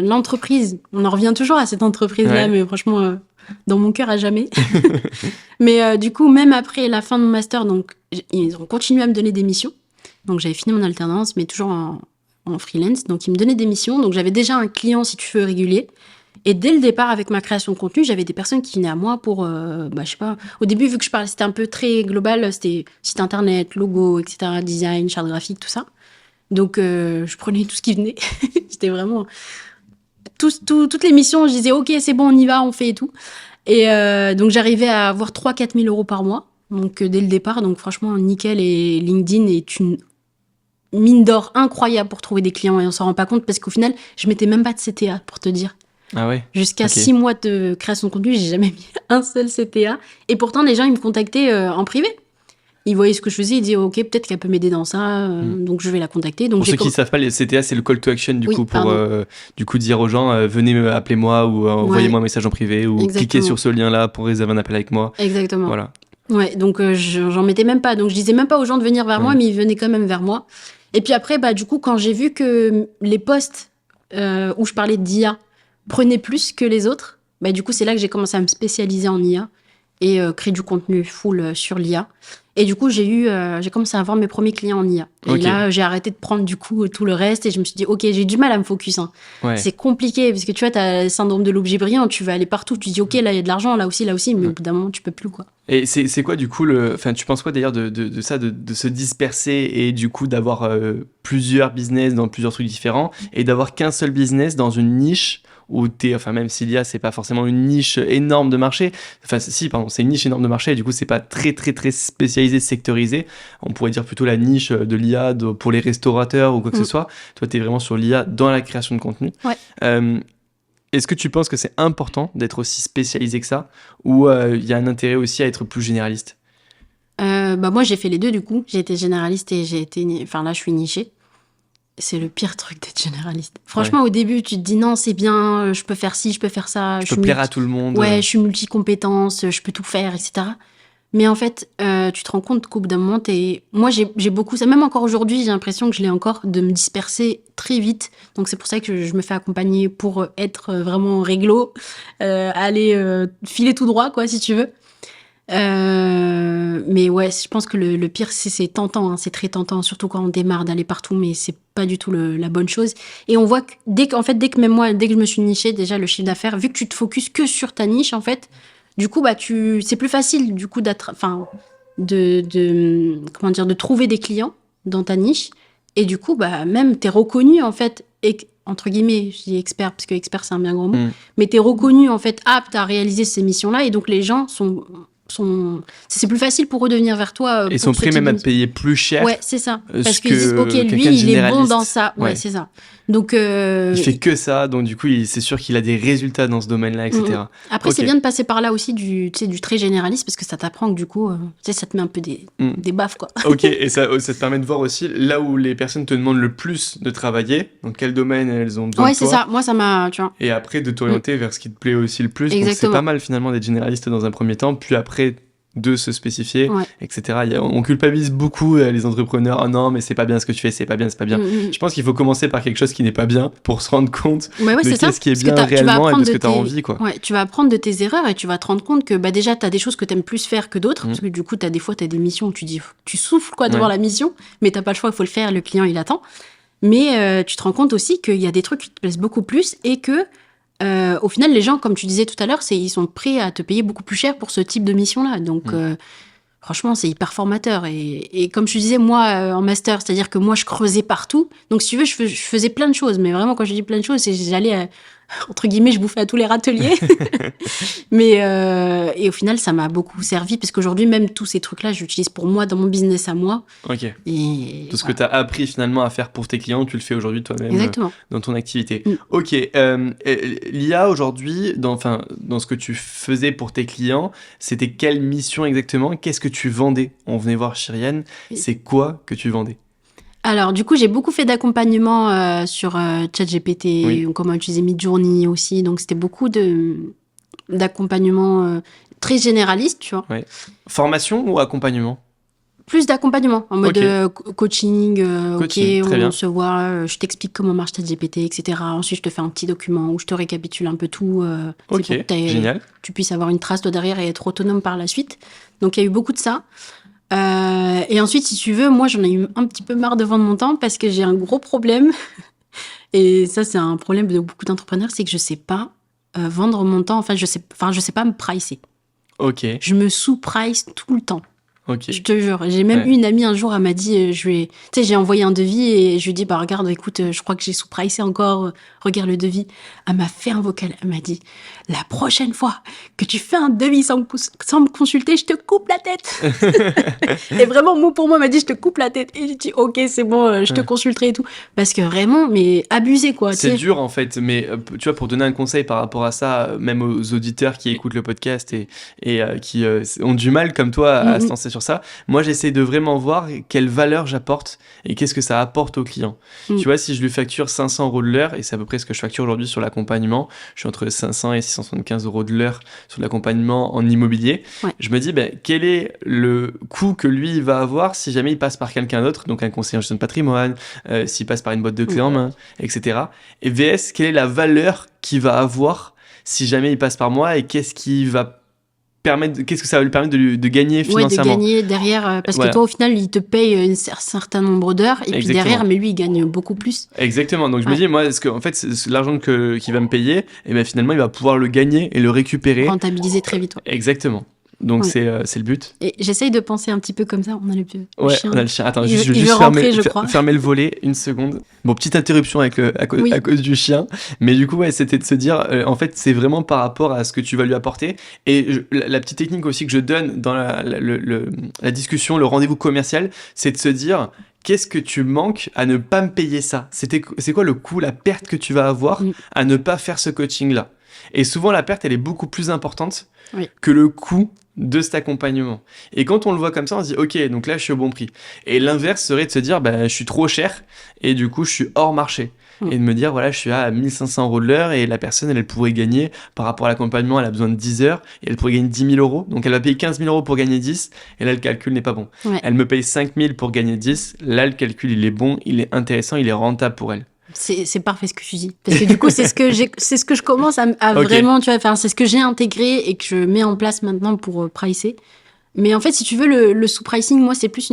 l'entreprise, on en revient toujours à cette entreprise-là, mais franchement, dans mon cœur, à jamais. Mais du coup, même après la fin de mon master, donc, ils ont continué à me donner des missions. Donc, j'avais fini mon alternance, mais toujours en freelance. Donc, ils me donnaient des missions. Donc, j'avais déjà un client, si tu veux, régulier. Et dès le départ, avec ma création de contenu, j'avais des personnes qui venaient à moi pour, je sais pas, au début, vu que je parlais, c'était un peu très global, c'était site internet, logo, etc., design, charte graphique, tout ça. Donc, je prenais tout ce qui venait. C'était vraiment... toutes les missions, je disais, OK, c'est bon, on y va, on fait et tout. Et donc, j'arrivais à avoir 3-4 000 euros par mois. Donc, dès le départ, donc franchement, nickel. Et LinkedIn est une mine d'or incroyable pour trouver des clients. Et on s'en rend pas compte parce qu'au final, je mettais même pas de CTA, pour te dire. Ah ouais? Jusqu'à 6 mois de création de contenu, j'ai jamais mis un seul CTA. Et pourtant, les gens, ils me contactaient en privé. Ils voyaient ce que je faisais, ils disaient ok, peut-être qu'elle peut m'aider dans ça, donc je vais la contacter. Donc pour ceux qui ne savent pas, les CTA, c'est le call to action du coup dire aux gens venez appelez-moi ou envoyez-moi un message en privé ou cliquez sur ce lien-là pour réserver un appel avec moi. Exactement. Voilà. Ouais, donc j'en mettais même pas. Donc je disais même pas aux gens de venir vers moi, mais ils venaient quand même vers moi. Et puis après, du coup, quand j'ai vu que les posts où je parlais d'IA prenaient plus que les autres, du coup, c'est là que j'ai commencé à me spécialiser en IA et créer du contenu full sur l'IA. Et du coup, j'ai commencé à avoir mes premiers clients en IA. Et là, j'ai arrêté de prendre du coup tout le reste et je me suis dit, ok, j'ai du mal à me focus. Hein. Ouais. C'est compliqué parce que tu vois, t'as le syndrome de l'objet brillant, tu vas aller partout, tu dis, ok, là, il y a de l'argent, là aussi, mais au bout d'un moment, tu peux plus, quoi. Et c'est quoi du coup tu penses quoi d'ailleurs de ça, de se disperser et du coup d'avoir plusieurs business dans plusieurs trucs différents et d'avoir qu'un seul business dans une niche où même si l'IA c'est pas forcément une niche énorme de marché, c'est une niche énorme de marché et du coup c'est pas très très très spécialisé, sectorisé, on pourrait dire plutôt la niche de l'IA pour les restaurateurs ou quoi que ce soit. Toi t'es vraiment sur l'IA dans la création de contenu. Ouais. Est-ce que tu penses que c'est important d'être aussi spécialisé que ça ou il y a un intérêt aussi à être plus généraliste? Moi j'ai fait les deux du coup, j'ai été généraliste et là je suis nichée. C'est le pire truc d'être généraliste. Franchement, au début, tu te dis non, c'est bien, je peux faire ci, je peux faire ça. Je peux plaire à tout le monde. Ouais, je suis multi-compétence, je peux tout faire, etc. Mais en fait, tu te rends compte qu'au bout d'un moment, moi, j'ai beaucoup ça. Même encore aujourd'hui, j'ai l'impression que je l'ai encore de me disperser très vite. Donc, c'est pour ça que je me fais accompagner pour être vraiment réglo, aller filer tout droit, quoi, si tu veux. Mais ouais, je pense que le pire, c'est tentant, hein, c'est très tentant, surtout quand on démarre d'aller partout, mais c'est pas du tout la bonne chose. Et on voit que dès que je me suis nichée, déjà le chiffre d'affaires, vu que tu te focuses que sur ta niche, en fait, du coup, c'est plus facile, du coup, de trouver des clients dans ta niche. Et du coup, même t'es reconnu, en fait, entre guillemets, je dis expert, parce que expert, c'est un bien grand mot, mais t'es reconnu, en fait, apte à réaliser ces missions-là, et donc les gens c'est plus facile pour eux de venir vers toi. Et sont prêts même à te payer plus cher. Ouais, c'est ça. Parce qu'ils disent, ok, lui, il est bon dans ça. Ouais, c'est ça. Donc, il fait que ça, donc du coup, c'est sûr qu'il a des résultats dans ce domaine-là, etc. Après, c'est bien de passer par là aussi du très généraliste, parce que ça t'apprend que du coup, ça te met un peu des baffes, quoi. Ok, et ça te permet de voir aussi là où les personnes te demandent le plus de travailler, dans quel domaine elles ont besoin de toi. Ouais, c'est ça. Moi, ça m'a, tu vois. Et après, de t'orienter vers ce qui te plaît aussi le plus. Exactement. Donc, c'est pas mal finalement d'être généraliste dans un premier temps, puis après de se spécifier, etc. On culpabilise beaucoup les entrepreneurs. Oh non, mais c'est pas bien ce que tu fais, c'est pas bien. Je pense qu'il faut commencer par quelque chose qui n'est pas bien pour se rendre compte de qu'est-ce qui est bien réellement et de ce que tu as envie, quoi. Ouais, tu vas apprendre de tes erreurs et tu vas te rendre compte que déjà, tu as des choses que tu aimes plus faire que d'autres, parce que du coup, des fois, tu as des missions où tu dis, tu souffles quoi devant la mission, mais tu pas le choix, il faut le faire, le client, il attend. Mais tu te rends compte aussi qu'il y a des trucs qui te plaisent beaucoup plus et que au final, les gens, comme tu disais tout à l'heure, ils sont prêts à te payer beaucoup plus cher pour ce type de mission-là. Donc, franchement, c'est hyper formateur. Et comme je disais, moi, en master, c'est-à-dire que moi, je creusais partout. Donc, si tu veux, je faisais plein de choses. Mais vraiment, quand je dis plein de choses, c'est j'allais, entre guillemets, je bouffais à tous les râteliers. Et au final, ça m'a beaucoup servi, parce qu'aujourd'hui, même tous ces trucs-là, j'utilise pour moi, dans mon business à moi. Ok. Et tout ce que tu as appris finalement à faire pour tes clients, tu le fais aujourd'hui toi-même dans ton activité. Ok. L'IA aujourd'hui, dans ce que tu faisais pour tes clients, c'était quelle mission exactement? Qu'est-ce que tu vendais? On venait voir Chériane. C'est quoi que tu vendais? Alors, du coup, j'ai beaucoup fait d'accompagnement sur ChatGPT, comment utiliser Midjourney aussi. Donc, c'était beaucoup d'accompagnement très généraliste, tu vois. Ouais. Formation ou accompagnement? Plus d'accompagnement, en mode coaching, on se voit, je t'explique comment marche ChatGPT, etc. Ensuite, je te fais un petit document où je te récapitule un peu tout. Ok, génial. Tu puisses avoir une trace toi derrière et être autonome par la suite. Donc, il y a eu beaucoup de ça. Et ensuite, si tu veux, moi, j'en ai eu un petit peu marre de vendre mon temps parce que j'ai un gros problème. Et ça, c'est un problème de beaucoup d'entrepreneurs, c'est que je sais pas vendre mon temps. Je sais pas me pricer. Ok. Je me sous-price tout le temps. Okay. Je te jure. J'ai même eu une amie un jour, elle m'a dit, j'ai envoyé un devis et je lui ai dit, regarde, écoute, je crois que j'ai sous-pricé encore, regarde le devis. Elle m'a fait un vocal, elle m'a dit, la prochaine fois que tu fais un devis sans me consulter, je te coupe la tête. Et vraiment, mot pour mot, elle m'a dit, je te coupe la tête. Et j'ai dit, ok, c'est bon, je te consulterai et tout. Parce que vraiment, mais abusé, quoi. C'est dur, en fait, mais tu vois, pour donner un conseil par rapport à ça, même aux auditeurs qui écoutent le podcast et qui ont du mal, comme toi, à se lancer sur ça, moi j'essaie de vraiment voir quelle valeur j'apporte et qu'est-ce que ça apporte au client. Tu vois, si je lui facture 500 € de l'heure, et c'est à peu près ce que je facture aujourd'hui sur l'accompagnement, je suis entre 500 et 675 € de l'heure sur l'accompagnement en immobilier, je me dis quel est le coût que lui il va avoir si jamais il passe par quelqu'un d'autre, donc un conseiller en gestion de patrimoine, s'il passe par une boîte de clés en main, etc. Et VS, quelle est la valeur qu'il va avoir si jamais il passe par moi, et qu'est-ce que ça va lui permettre de gagner financièrement. De gagner derrière, parce que toi, au final, il te paye un certain nombre d'heures, et puis derrière, mais lui, il gagne beaucoup plus. Exactement. Donc, je me dis, moi, en fait, c'est l'argent qu'il va me payer, et finalement, il va pouvoir le gagner et le récupérer. Rentabiliser très vite. Exactement. Donc, c'est le but. Et j'essaye de penser un petit peu comme ça. On a le chien. On a le chien. Attends, je vais juste fermer le volet une seconde. Bon, petite interruption à cause du chien. Mais du coup, c'était de se dire, en fait, c'est vraiment par rapport à ce que tu vas lui apporter. Et la petite technique aussi que je donne dans la discussion, le rendez-vous commercial, c'est de se dire, qu'est-ce que tu manques à ne pas me payer ça? C'est quoi le coût, la perte que tu vas avoir à ne pas faire ce coaching-là? Et souvent, la perte, elle est beaucoup plus importante que le coût de cet accompagnement. Et quand on le voit comme ça, on se dit, ok, donc là, je suis au bon prix. Et l'inverse serait de se dire, je suis trop cher, et du coup, je suis hors marché. Et de me dire, voilà, je suis à 1500 € de l'heure, et la personne, elle pourrait gagner, par rapport à l'accompagnement, elle a besoin de 10 heures, et elle pourrait gagner 10 000 €. Donc, elle va payer 15 000 € pour gagner 10, et là, le calcul n'est pas bon. Elle me paye 5 000 pour gagner 10, là, le calcul, il est bon, il est intéressant, il est rentable pour elle. C'est parfait ce que tu dis, parce que du coup c'est ce que je commence à vraiment, tu vois, c'est ce que j'ai intégré et que je mets en place maintenant pour pricer. Mais en fait, si tu veux, le sous-pricing, moi, c'est plus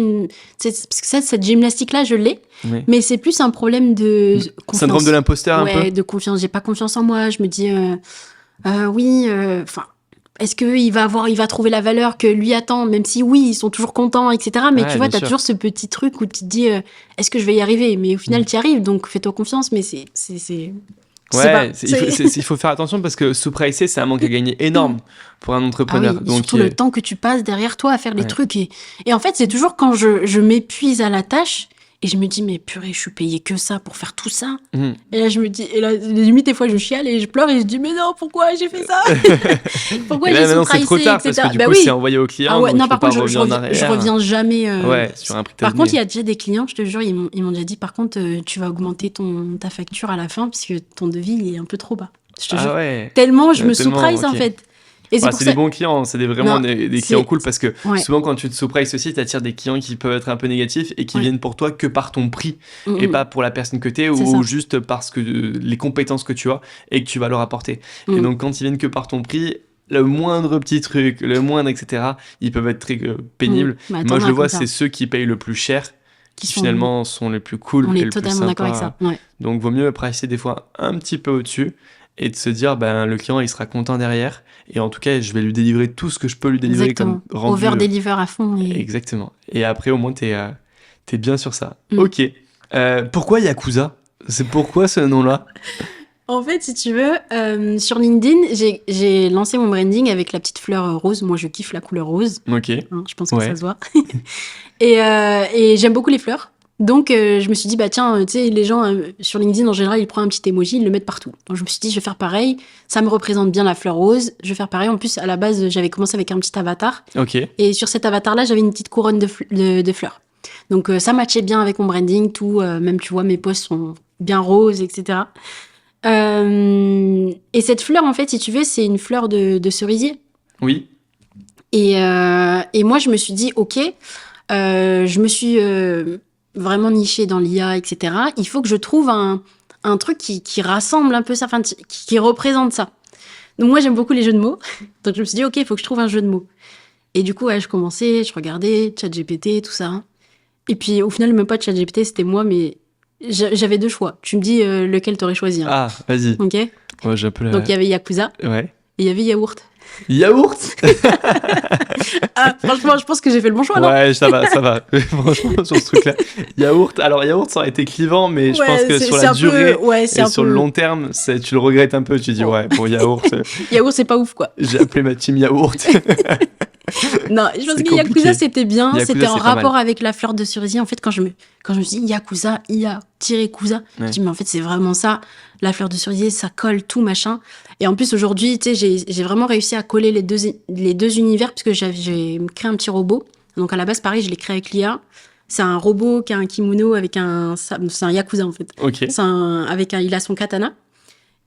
parce que cette gymnastique-là, je l'ai, mais c'est plus un problème de confiance. Syndrome de l'imposteur, un peu. De confiance. J'ai pas confiance en moi. Je me dis, est-ce qu'il va trouver la valeur que lui attend, même si oui, ils sont toujours contents, etc. Mais Ouais, tu vois, bien t'as sûr. toujours ce petit truc où tu te dis, est-ce que je vais y arriver? Mais au final, tu y arrives, donc fais-toi confiance, mais je sais pas. Ouais, il faut faire attention parce que sous-pricer, c'est un manque à gagner énorme pour un Ah entrepreneur. oui, Donc, surtout le temps que tu passes derrière toi à faire les Ouais. trucs. Et en fait, c'est toujours quand je m'épuise à la tâche et je me dis, mais purée, je suis payée que ça pour faire tout ça. Mhm. Et là, je me dis, et là, limite, des fois, je chiale et je pleure et je dis, mais non, pourquoi j'ai fait ça? Pourquoi Et là, j'ai maintenant, c'est trop sous-pricé, tard parce etc. que du Bah coup, oui. c'est envoyé au client. Ah ouais, Donc non, tu par peux pas contre, je revenir en arrière. reviens jamais. Ouais, sur un prix que t'as Par contre, il y donné. a déjà des clients, je te jure, ils m'ont déjà dit, par contre, tu vas augmenter ta facture à la fin puisque ton devis, il est un peu trop bas. Je te jure. Ah ouais. Tellement je me Tellement, sous-price, en ok. fait. Et c'est Ouais, pour c'est ça. des bons clients, c'est vraiment Non, des clients c'est- cool parce que Ouais. souvent quand tu te sous-prices aussi, t'attires des clients qui peuvent être un peu négatifs et qui Ouais. viennent pour toi que par ton prix Mm, et mm. pas pour la personne que t'es C'est ou ça. juste parce que les compétences que tu as et que tu vas leur apporter. Et Mm. donc quand ils viennent que par ton prix, le moindre petit truc, le moindre etc., ils peuvent être très pénibles. Mais Moi je le attends, vois, comme ça, c'est ceux qui payent le plus cher qui sont- finalement sont les plus On cool et est le plus totalement d'accord avec sympas. ça. Ouais. Donc vaut mieux pricer des fois un petit peu au-dessus et de se dire ben le client il sera content derrière et en tout cas je vais lui délivrer tout ce que je peux lui délivrer Exactement. comme rendu. Over-deliver à fond. Exactement. Et après au moins t'es bien sur ça. Mm. Ok. Pourquoi Yakuza? C'est pourquoi ce nom-là? En fait, si tu veux, sur LinkedIn, j'ai lancé mon branding avec la petite fleur rose. Moi, je kiffe la couleur rose. Ok. Hein, je pense que Ouais. ça se voit. Et j'aime beaucoup les fleurs. Donc, je me suis dit, bah tiens, tu sais, les gens sur LinkedIn, en général, ils prennent un petit emoji, ils le mettent partout. Donc, je me suis dit, je vais faire pareil. Ça me représente bien la fleur rose. Je vais faire pareil. En plus, à la base, j'avais commencé avec un petit avatar. Ok. Et sur cet avatar-là, j'avais une petite couronne de fleurs. Donc, ça matchait bien avec mon branding, tout. Même, tu vois, mes posts sont bien roses, etc. Et cette fleur, en fait, si tu veux, c'est une fleur de cerisier. Oui. Et moi, je me suis dit, ok, je me suis vraiment nichée dans l'IA, etc. Il faut que je trouve un truc qui rassemble un peu ça, enfin, qui représente ça. Donc moi, j'aime beaucoup les jeux de mots. Donc je me suis dit, ok, il faut que je trouve un jeu de mots. Et du coup, ouais, je commençais, je regardais ChatGPT, tout ça. Et puis au final, même pas ChatGPT, c'était moi, mais j'avais deux choix. Tu me dis lequel t'aurais choisi. Hein. Ah, vas-y. Ok. Ouais, j'ai un peu la... Donc il y avait Yakuza Ouais. et il y avait Yaourt. Yaourt? Ah, franchement, je pense que j'ai fait le bon choix, non? Ouais, ça va, ça va. Franchement, sur ce truc-là. Yaourt, alors yaourt, ça aurait été clivant, mais je pense que sur la durée et sur le long terme, tu le regrettes un peu. Tu dis, ouais, pour yaourt, Yaourt, c'est pas ouf, quoi. j'ai appelé ma team yaourt. Non, je pense C'est que compliqué. Yakuza, c'était bien. Yakuza, C'était en c'est pas rapport mal. avec la fleur de cerisier. En fait, quand je me suis dit Yakuza, IA-Kuza, je me Ouais. dis, mais en fait, c'est vraiment ça. La fleur de cerisier, ça colle tout, machin. Et en plus, aujourd'hui, tu sais, j'ai vraiment réussi à coller les deux univers puisque j'ai créé un petit robot. Donc, à la base, pareil, je l'ai créé avec l'IA. C'est un robot qui a un kimono avec c'est un Yakuza, en fait. Ok. Il a son katana.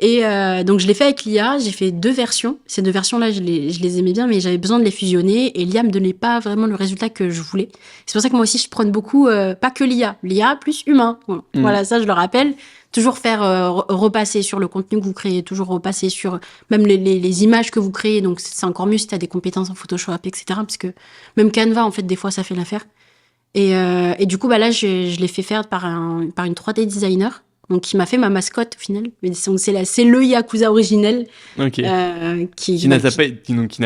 Et donc, je l'ai fait avec l'IA. J'ai fait 2 versions. Ces 2 versions-là, je les aimais bien, mais j'avais besoin de les fusionner. Et l'IA me donnait pas vraiment le résultat que je voulais. C'est pour ça que moi aussi, je prône beaucoup, pas que l'IA. L'IA plus humain. Bon, Voilà, ça, je le rappelle. Toujours faire repasser sur le contenu que vous créez. Toujours repasser sur même les images que vous créez. Donc, c'est encore mieux si tu as des compétences en Photoshop, etc. Parce que même Canva, en fait, des fois, ça fait l'affaire. Et du coup, bah là, je l'ai fait faire par une 3D designer. Donc, qui m'a fait ma mascotte au final. Mais c'est le Yakuza originel Ok. qui n'a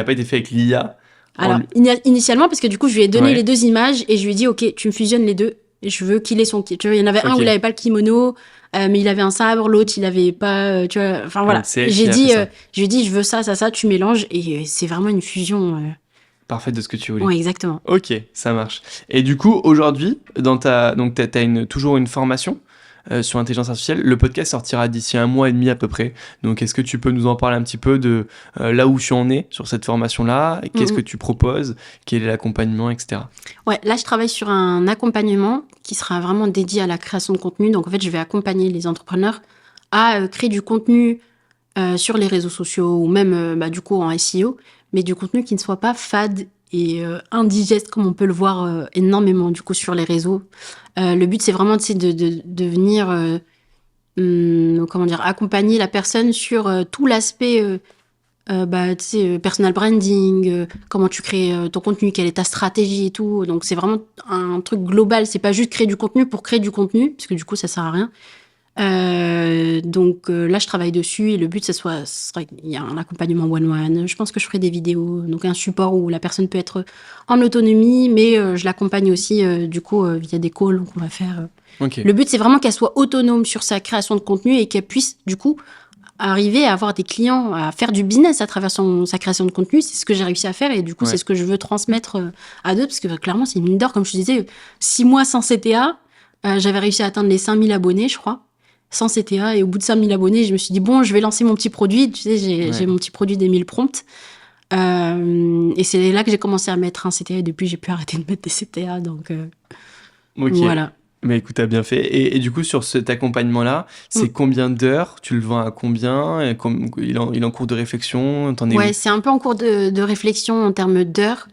pas été fait avec l'IA. Alors, initialement, parce que du coup, je lui ai donné Ouais. les 2 images et je lui ai dit, ok, tu me fusionnes les deux. Et je veux qu'il ait son... Tu vois, il y en avait un Ok. où il avait pas le kimono, mais il avait un sabre, l'autre, il avait pas... tu vois, enfin voilà. Donc, c'est elle J'ai qui a dit, fait ça. je lui ai dit, je veux ça, tu mélanges. Et c'est vraiment une fusion. Parfait de ce que tu voulais. Ouais, exactement. Ok, ça marche. Et du coup, aujourd'hui, donc t'as toujours une formation sur l'intelligence artificielle. Le podcast sortira d'ici 1 mois et demi à peu près. Donc, est-ce que tu peux nous en parler un petit peu de là où tu en es sur cette formation-là? Qu'est-ce que tu proposes? Quel est l'accompagnement, etc. Ouais, là, je travaille sur un accompagnement qui sera vraiment dédié à la création de contenu. Donc, en fait, je vais accompagner les entrepreneurs à créer du contenu sur les réseaux sociaux ou même, du coup, en SEO, mais du contenu qui ne soit pas fade et indigeste comme on peut le voir énormément, du coup, sur les réseaux. Le but, c'est vraiment de venir accompagner la personne sur tout l'aspect personal branding, comment tu crées ton contenu, quelle est ta stratégie et tout. Donc, c'est vraiment un truc global. C'est pas juste créer du contenu pour créer du contenu, parce que du coup, ça sert à rien. Donc là, je travaille dessus et le but, ce serait qu'il y a un accompagnement one-one. Je pense que je ferai des vidéos, donc un support où la personne peut être en autonomie, mais je l'accompagne aussi du coup via des calls qu'on va faire. Ok. Le but, c'est vraiment qu'elle soit autonome sur sa création de contenu et qu'elle puisse du coup arriver à avoir des clients, à faire du business à travers sa création de contenu. C'est ce que j'ai réussi à faire et du coup, c'est ce que je veux transmettre à d'autres parce que clairement, c'est une mine d'or. Comme je te disais, 6 mois sans CTA, j'avais réussi à atteindre les 5000 abonnés, je crois, sans CTA. Et au bout de 5000 abonnés, je me suis dit, bon, je vais lancer mon petit produit. Tu sais, j'ai mon petit produit des 1000 prompts. Et c'est là que j'ai commencé à mettre un CTA et depuis, j'ai pu arrêter de mettre des CTA. Donc, voilà. Mais écoute, t'as bien fait. Et du coup, sur cet accompagnement-là, c'est combien d'heures? Tu le vends à combien? Il est en cours de réflexion? T'en es où? C'est un peu en cours de réflexion en termes d'heures.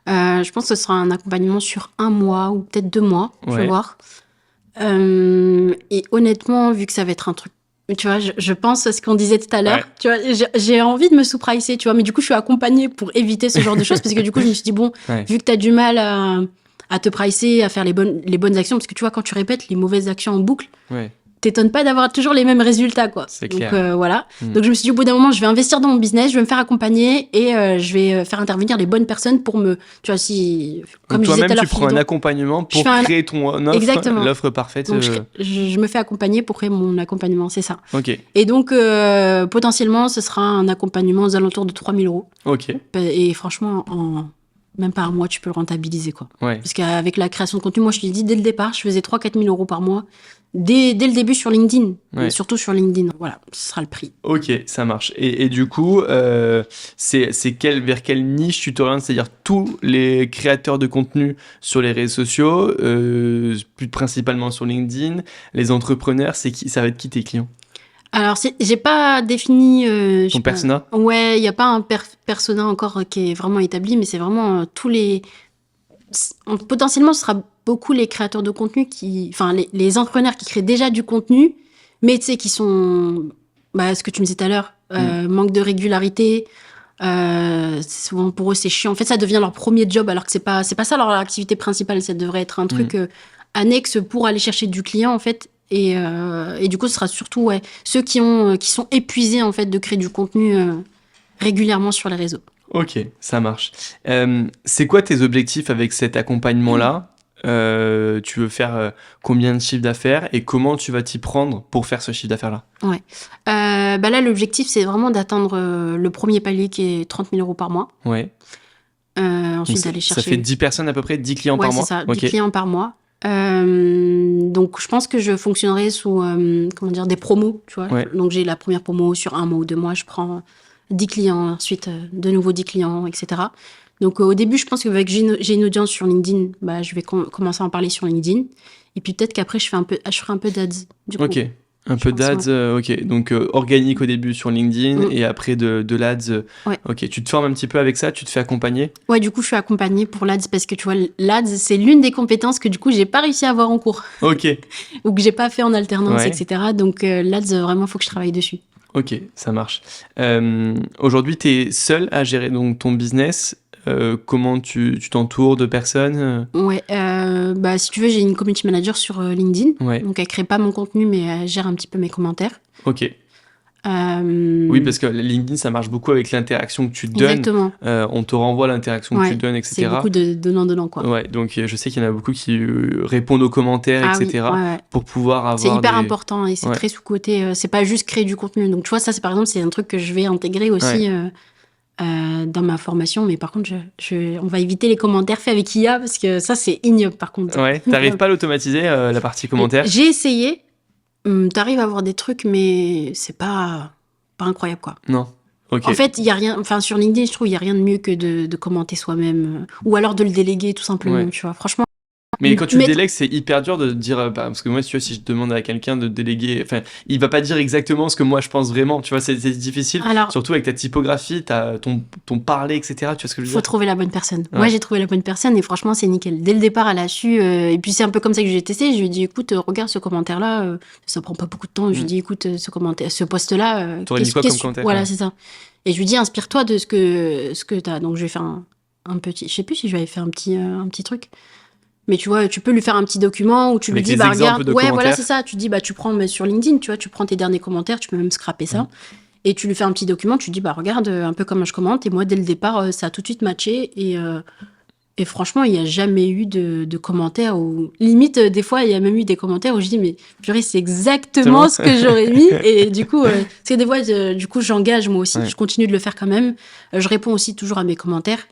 Je pense que ce sera un accompagnement sur 1 mois ou peut-être 2 mois, je vais voir. Et honnêtement, vu que ça va être un truc, tu vois, je pense à ce qu'on disait tout à l'heure, tu vois, j'ai envie de me sous-pricer, tu vois, mais du coup, je suis accompagnée pour éviter ce genre de choses parce que du coup, je me suis dit, bon, vu que t'as du mal à te pricer, à faire les bonnes actions, parce que tu vois, quand tu répètes les mauvaises actions en boucle, t'étonnes pas d'avoir toujours les mêmes résultats, quoi. C'est donc clair. voilà. Donc je me suis dit au bout d'un moment, je vais investir dans mon business, je vais me faire accompagner et je vais faire intervenir les bonnes personnes pour me, tu vois, si comme donc je disais tout à l'heure, tu prends un accompagnement pour créer ton offre, exactement. l'offre parfaite. Donc je me fais accompagner pour créer mon accompagnement, c'est ça. Ok. Et donc potentiellement, ce sera un accompagnement aux alentours de 3 000 euros. Ok. Et franchement, même pas un mois, tu peux le rentabiliser, quoi. Parce qu'avec la création de contenu, moi, je te l'ai dit, dès le départ, je faisais 3 000 à 4 000 euros par mois. Dès le début sur LinkedIn. Surtout sur LinkedIn. Voilà, ce sera le prix. Ok, ça marche. Et du coup, vers quelle niche tu t'orientes? C'est-à-dire tous les créateurs de contenu sur les réseaux sociaux, plus principalement sur LinkedIn, les entrepreneurs, ça va être qui tes clients? Alors, j'ai pas défini... ton persona? Ouais, il n'y a pas un persona encore qui est vraiment établi, mais c'est vraiment tous les... Potentiellement, ce sera beaucoup les créateurs de contenu enfin, les entrepreneurs qui créent déjà du contenu, mais tu sais, qui sont... ce que tu me disais tout à l'heure, manque de régularité, souvent pour eux, c'est chiant. En fait, ça devient leur premier job, alors que c'est pas ça leur activité principale. Ça devrait être un truc annexe pour aller chercher du client, en fait. Et du coup, ce sera surtout ceux qui sont épuisés en fait de créer du contenu régulièrement sur les réseaux. Ok, ça marche. C'est quoi tes objectifs avec cet accompagnement-là? Tu veux faire combien de chiffre d'affaires et comment tu vas t'y prendre pour faire ce chiffre d'affaires-là? Là, l'objectif, c'est vraiment d'atteindre le premier palier qui est 30 000 euros par mois. Ensuite, d'aller chercher... Ça fait 10 personnes à peu près, 10 clients par mois? C'est ça, 10 clients par mois. Donc je pense que je fonctionnerai sous des promos, tu vois. Donc j'ai la première promo sur 1 mois ou 2 mois, je prends 10 clients, ensuite de nouveau 10 clients, etc. Donc au début, je pense que avec j'ai une audience sur LinkedIn, je vais commencer à en parler sur LinkedIn. Et puis peut-être qu'après je ferai un peu d'ads du coup. Ok. Un peu d'ads, ok. Donc organique au début sur LinkedIn et après de l'ads. Ok. Tu te formes un petit peu avec ça, tu te fais accompagner? Ouais, du coup je suis accompagnée pour l'ads parce que tu vois, l'ads c'est l'une des compétences que du coup j'ai pas réussi à avoir en cours. Ok. Ou que j'ai pas fait en alternance, etc. Donc l'ads vraiment faut que je travaille dessus. Ok, ça marche. Aujourd'hui, tu es seule à gérer donc ton business. Comment tu t'entoures de personnes? Si tu veux, j'ai une community manager sur LinkedIn. Ouais. Donc, elle crée pas mon contenu, mais elle gère un petit peu mes commentaires. Ok. Oui, parce que LinkedIn, ça marche beaucoup avec l'interaction que tu donnes. Exactement. On te renvoie l'interaction que tu donnes, etc. C'est beaucoup de donnant-donnant, quoi. Ouais, donc je sais qu'il y en a beaucoup qui répondent aux commentaires, etc. Pour pouvoir avoir c'est hyper important et c'est très sous-coté. C'est pas juste créer du contenu. Donc, tu vois, ça, c'est par exemple, c'est un truc que je vais intégrer aussi dans ma formation. Mais par contre, on va éviter les commentaires faits avec IA parce que ça, c'est ignoble, par contre. Ouais, t'arrives pas à l'automatiser, la partie commentaires? J'ai essayé. T'arrives à avoir des trucs, mais c'est pas incroyable, quoi. Non. Okay. En fait, il y a rien. Enfin, sur LinkedIn, je trouve il y a rien de mieux que de commenter soi-même, ou alors de le déléguer tout simplement. Tu vois, franchement. Mais quand tu le délègues, c'est hyper dur de dire, parce que moi, tu vois, si je demande à quelqu'un de déléguer, enfin, il va pas dire exactement ce que moi je pense vraiment, tu vois, c'est difficile. Alors, surtout avec ta typographie, ton parler, etc. Tu vois ce que je veux dire? Faut trouver la bonne personne. Moi, j'ai trouvé la bonne personne et franchement, c'est nickel. Dès le départ, elle a su. Et puis, c'est un peu comme ça que j'ai testé. Je lui ai dit, écoute, regarde ce commentaire-là, ça prend pas beaucoup de temps. Je lui ai dit, écoute, ce post-là. T'aurais dit quoi comme commentaire? Voilà, c'est ça. Et je lui ai dit, inspire-toi de ce que t'as. Donc, je vais faire un petit. Je sais plus si je vais faire un petit truc. Mais tu vois, tu peux lui faire un petit document où tu lui Avec dis, les bah exemples regarde, de ouais, voilà, commentaires. c'est ça. Tu dis, bah tu prends mais sur LinkedIn, tu vois, tu prends tes derniers commentaires, tu peux même scraper ça. Et tu lui fais un petit document, tu dis, bah regarde, un peu comment je commente. Et moi, dès le départ, ça a tout de suite matché. Et franchement, il n'y a jamais eu de commentaires où... Limite, des fois, il y a même eu des commentaires où je dis, mais purée, c'est exactement ce que j'aurais mis. Et du coup, parce que des fois, du coup, j'engage moi aussi. Ouais. Je continue de le faire quand même. Je réponds aussi toujours à mes commentaires.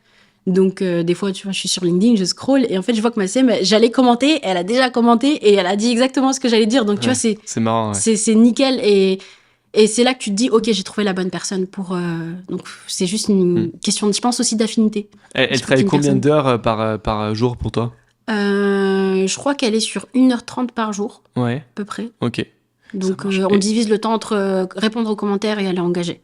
Donc, des fois, tu vois, je suis sur LinkedIn, je scroll. Et en fait, je vois que ma CM, j'allais commenter. Elle a déjà commenté et elle a dit exactement ce que j'allais dire. Donc, tu Ouais. vois, C'est marrant, ouais. c'est nickel. Et c'est là que tu te dis, ok, j'ai trouvé la bonne personne pour. Donc, c'est juste une question, je pense aussi d'affinité. Elle travaille combien d'heures par jour pour toi? Je crois qu'elle est sur 1h30 par jour, Ouais, à peu près. ok. Donc, Ça marche. on divise le temps entre répondre aux commentaires et aller engager.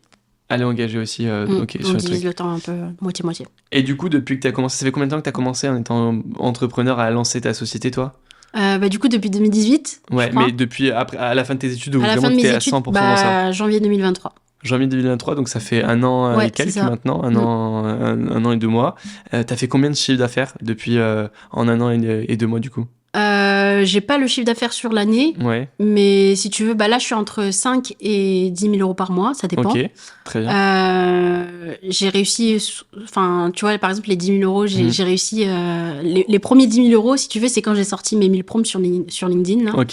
Elle est engagée aussi, ok, On sur le divise truc. le temps un peu moitié-moitié. Et du coup, depuis que tu as commencé, ça fait combien de temps que tu as commencé en étant entrepreneur à lancer ta société, toi? Du coup, depuis 2018, je Ouais, crois. mais depuis après, à la fin de tes études, où À la vraiment fin de tu mes étais à études, 100% dans ça. janvier 2023. Janvier 2023, donc ça fait un an et Ouais, c'est quelques ça. maintenant, un an et 2 mois. T'as fait combien de chiffre d'affaires depuis en un an et 2 mois du coup? J'ai pas le chiffre d'affaires sur l'année, Ouais, mais si tu veux, là, je suis entre 5 et 10 000 euros par mois, ça dépend. ok, très bien. J'ai réussi, enfin, tu vois, par exemple, les 10 000 euros, j'ai réussi, les premiers 10 000 euros, si tu veux, c'est quand j'ai sorti mes 1000 prompts sur LinkedIn, là. Ok,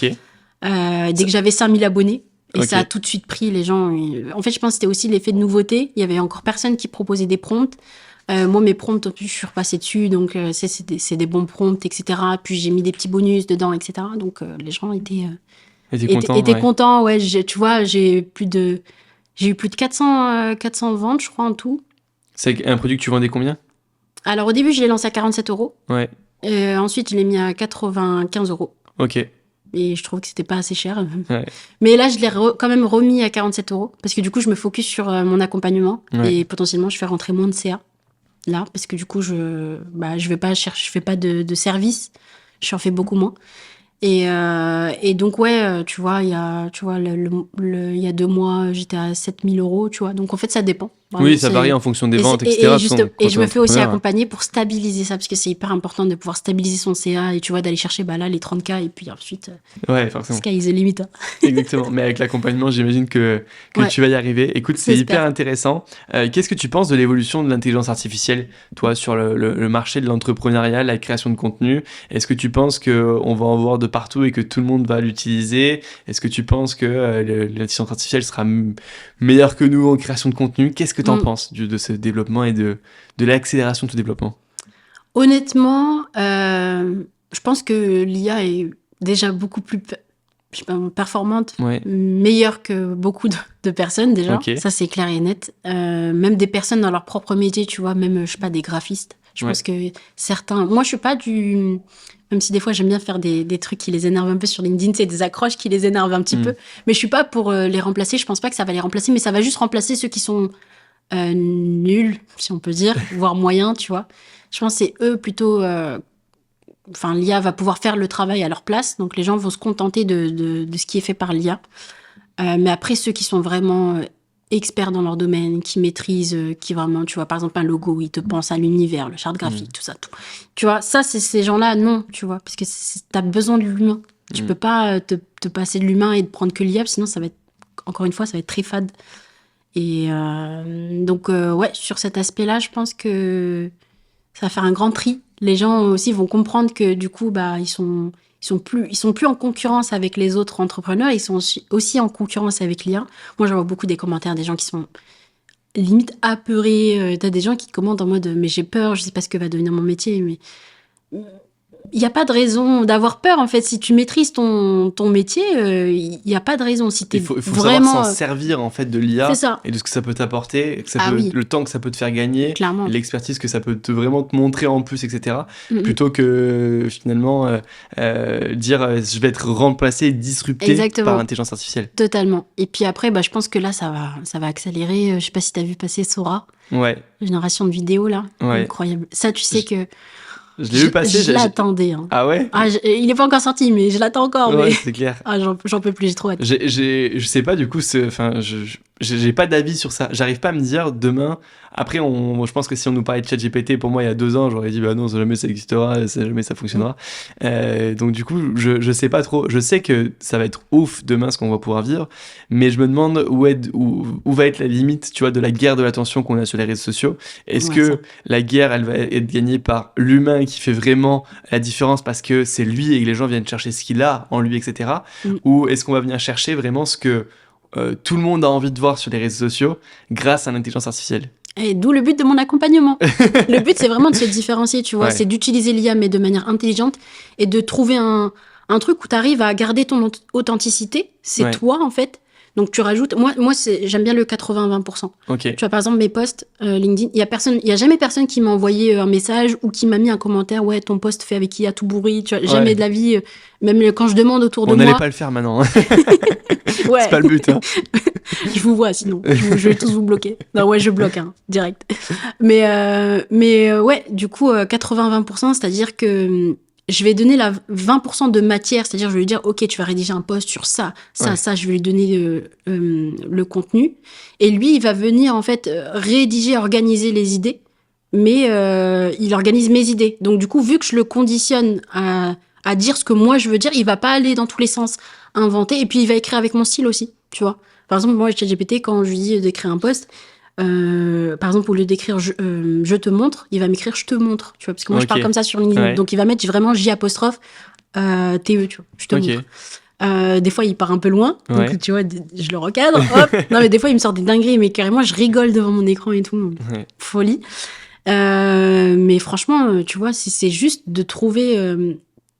Dès que j'avais 5 000 abonnés. Et ok. ça a tout de suite pris les gens. En fait, je pense que c'était aussi l'effet de nouveauté. Il y avait encore personne qui proposait des prompts. Moi, mes prompts, en plus, je suis repassée dessus. Donc, c'est des bons prompts, etc. Puis, j'ai mis des petits bonus dedans, etc. Donc, les gens étaient Content, ouais. contents. Ouais, tu vois, j'ai eu plus de 400 ventes, je crois, en tout. C'est un produit que tu vendais combien? Alors, au début, je l'ai lancé à 47 euros. Ouais, Ensuite, je l'ai mis à 95 euros. ok. Et je trouve que c'était pas assez cher. Ouais. Mais là, je l'ai quand même remis à 47 euros. Parce que du coup, je me focus sur mon accompagnement. Ouais. Et potentiellement, je fais rentrer moins de CA. Là, parce que du coup, je vais pas chercher, je fais pas de service. J'en fais beaucoup moins. Et donc, ouais, tu vois, il y a 2 mois, j'étais à 7 000 euros, tu vois. Donc, en fait, ça dépend. Vraiment, Oui, ça varie en fonction des ventes, etc. Et je me fais aussi accompagner pour stabiliser ça, parce que c'est hyper important de pouvoir stabiliser son CA et tu vois, d'aller chercher là, les 30K et puis ensuite, Ouais, forcément. sky is the limit. Hein. Exactement. Mais avec l'accompagnement, j'imagine que Ouais. tu vas y arriver. Écoute, c'est J'espère. hyper intéressant. Qu'est-ce que tu penses de l'évolution de l'intelligence artificielle, toi, sur le marché de l'entrepreneuriat, la création de contenu? Est-ce que tu penses qu'on va en voir de partout et que tout le monde va l'utiliser? Est-ce que tu penses que l'intelligence artificielle sera meilleure que nous en création de contenu? Qu'est-ce que tu en penses de ce développement et de l'accélération de ce développement? Honnêtement, je pense que l'IA est déjà beaucoup plus performante, Ouais. meilleure que beaucoup de personnes déjà. Ok. Ça, c'est clair et net. Même des personnes dans leur propre métier, tu vois, même, je sais pas, des graphistes. Je pense que certains... Moi, je suis pas du... Même si des fois, j'aime bien faire des trucs qui les énervent un peu sur LinkedIn, c'est des accroches qui les énervent un petit peu. Mais je suis pas pour les remplacer. Je pense pas que ça va les remplacer, mais ça va juste remplacer ceux qui sont nuls, si on peut dire, voire moyens, tu vois. Je pense que c'est eux plutôt... Enfin, l'IA va pouvoir faire le travail à leur place. Donc, les gens vont se contenter de ce qui est fait par l'IA. Mais après, ceux qui sont vraiment experts dans leur domaine, qui maîtrisent, qui vraiment, tu vois, par exemple, un logo, ils te pensent à l'univers, le charte graphique, tout ça, tout. Tu vois, ça, c'est ces gens-là, non, tu vois, parce que t'as besoin de l'humain. Tu peux pas te passer de l'humain et de prendre que l'IA, sinon, ça va être, encore une fois, ça va être très fade. Et donc, ouais, sur cet aspect-là, je pense que ça va faire un grand tri. Les gens aussi vont comprendre que du coup, ils sont plus en concurrence avec les autres entrepreneurs, ils sont aussi en concurrence avec l'IA. Moi, j'en vois beaucoup des commentaires, des gens qui sont limite apeurés. T'as des gens qui commentent en mode mais j'ai peur, je sais pas ce que va devenir mon métier, mais il n'y a pas de raison d'avoir peur, en fait. Si tu maîtrises ton métier, il n'y a pas de raison. Si t'es Il faut vraiment... savoir s'en servir, en fait, de l'IA et de ce que ça peut t'apporter, le temps que ça peut te faire gagner, clairement, l'expertise que ça peut vraiment te montrer en plus, etc. Plutôt que, finalement, dire je vais être remplacé, disrupté par l'intelligence artificielle. Totalement. Et puis après, je pense que là, ça va accélérer. Je sais pas si tu as vu passer Sora. Ouais. Génération de vidéos, là. Ouais. Incroyable. Ça, tu sais que... Je l'ai vu passer. Je l'attendais. Hein. Ah ouais? Il n'est pas encore sorti, mais je l'attends encore. Ouais, mais... c'est clair. J'en peux plus, j'ai trop hâte. Je sais pas, du coup, j'ai pas d'avis sur ça. J'arrive pas à me dire demain. Après, je pense que si on nous parlait de ChatGPT, pour moi, il y a 2 ans, j'aurais dit bah non, jamais ça existera, jamais ça fonctionnera. Donc du coup, je sais pas trop. Je sais que ça va être ouf demain ce qu'on va pouvoir vivre, mais je me demande où va être la limite, tu vois, de la guerre de l'attention qu'on a sur les réseaux sociaux. Est-ce que la guerre, elle va être gagnée par l'humain qui fait vraiment la différence parce que c'est lui et que les gens viennent chercher ce qu'il a en lui, etc. Ou est-ce qu'on va venir chercher vraiment ce que tout le monde a envie de voir sur les réseaux sociaux grâce à l'intelligence artificielle? Et d'où le but de mon accompagnement. Le but, c'est vraiment de se différencier, tu vois. C'est d'utiliser l'IA, mais de manière intelligente, et de trouver un truc où tu arrives à garder ton authenticité. C'est toi, en fait. Donc, tu rajoutes... Moi j'aime bien le 80-20%. Tu vois, par exemple, mes posts LinkedIn, il y a jamais personne qui m'a envoyé un message ou qui m'a mis un commentaire « Ouais, ton post fait avec IA tout bourri. » Tu vois, jamais de la vie. Même quand je demande autour de moi... On n'allait pas le faire maintenant. C'est pas le but. Je vous vois, sinon. Je vais tous vous bloquer. Non, je bloque, direct. Mais ouais, du coup, 80-20%, c'est-à-dire que je vais donner la 20% de matière, c'est-à-dire je vais lui dire, OK, tu vas rédiger un post sur ça, je vais lui donner le contenu. Et lui, il va venir, en fait, rédiger, organiser les idées, mais il organise mes idées. Donc, du coup, vu que je le conditionne à dire ce que moi je veux dire, il va pas aller dans tous les sens inventer, et puis il va écrire avec mon style aussi, tu vois. Par exemple, moi, ChatGPT, quand je lui dis d'écrire un post, par exemple, au lieu d'écrire je te montre, il va m'écrire je te montre, tu vois, parce que moi, je parle comme ça sur LinkedIn. Donc, il va mettre vraiment J', TE, tu vois, je te montre. Des fois, il part un peu loin, donc tu vois, je le recadre, hop. Non, mais des fois, il me sort des dingueries, mais carrément, je rigole devant mon écran et tout. Folie. Mais franchement, tu vois, c'est juste de trouver...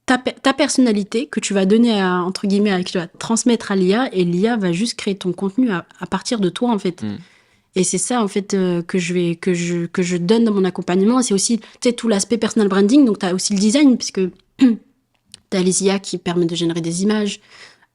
ta personnalité que tu vas donner entre guillemets, que tu vas transmettre à l'IA, et l'IA va juste créer ton contenu à partir de toi, en fait. Et c'est ça, en fait, que je donne dans mon accompagnement. C'est aussi, tu sais, tout l'aspect personal branding. Donc, tu as aussi le design, puisque tu as les IA qui permettent de générer des images,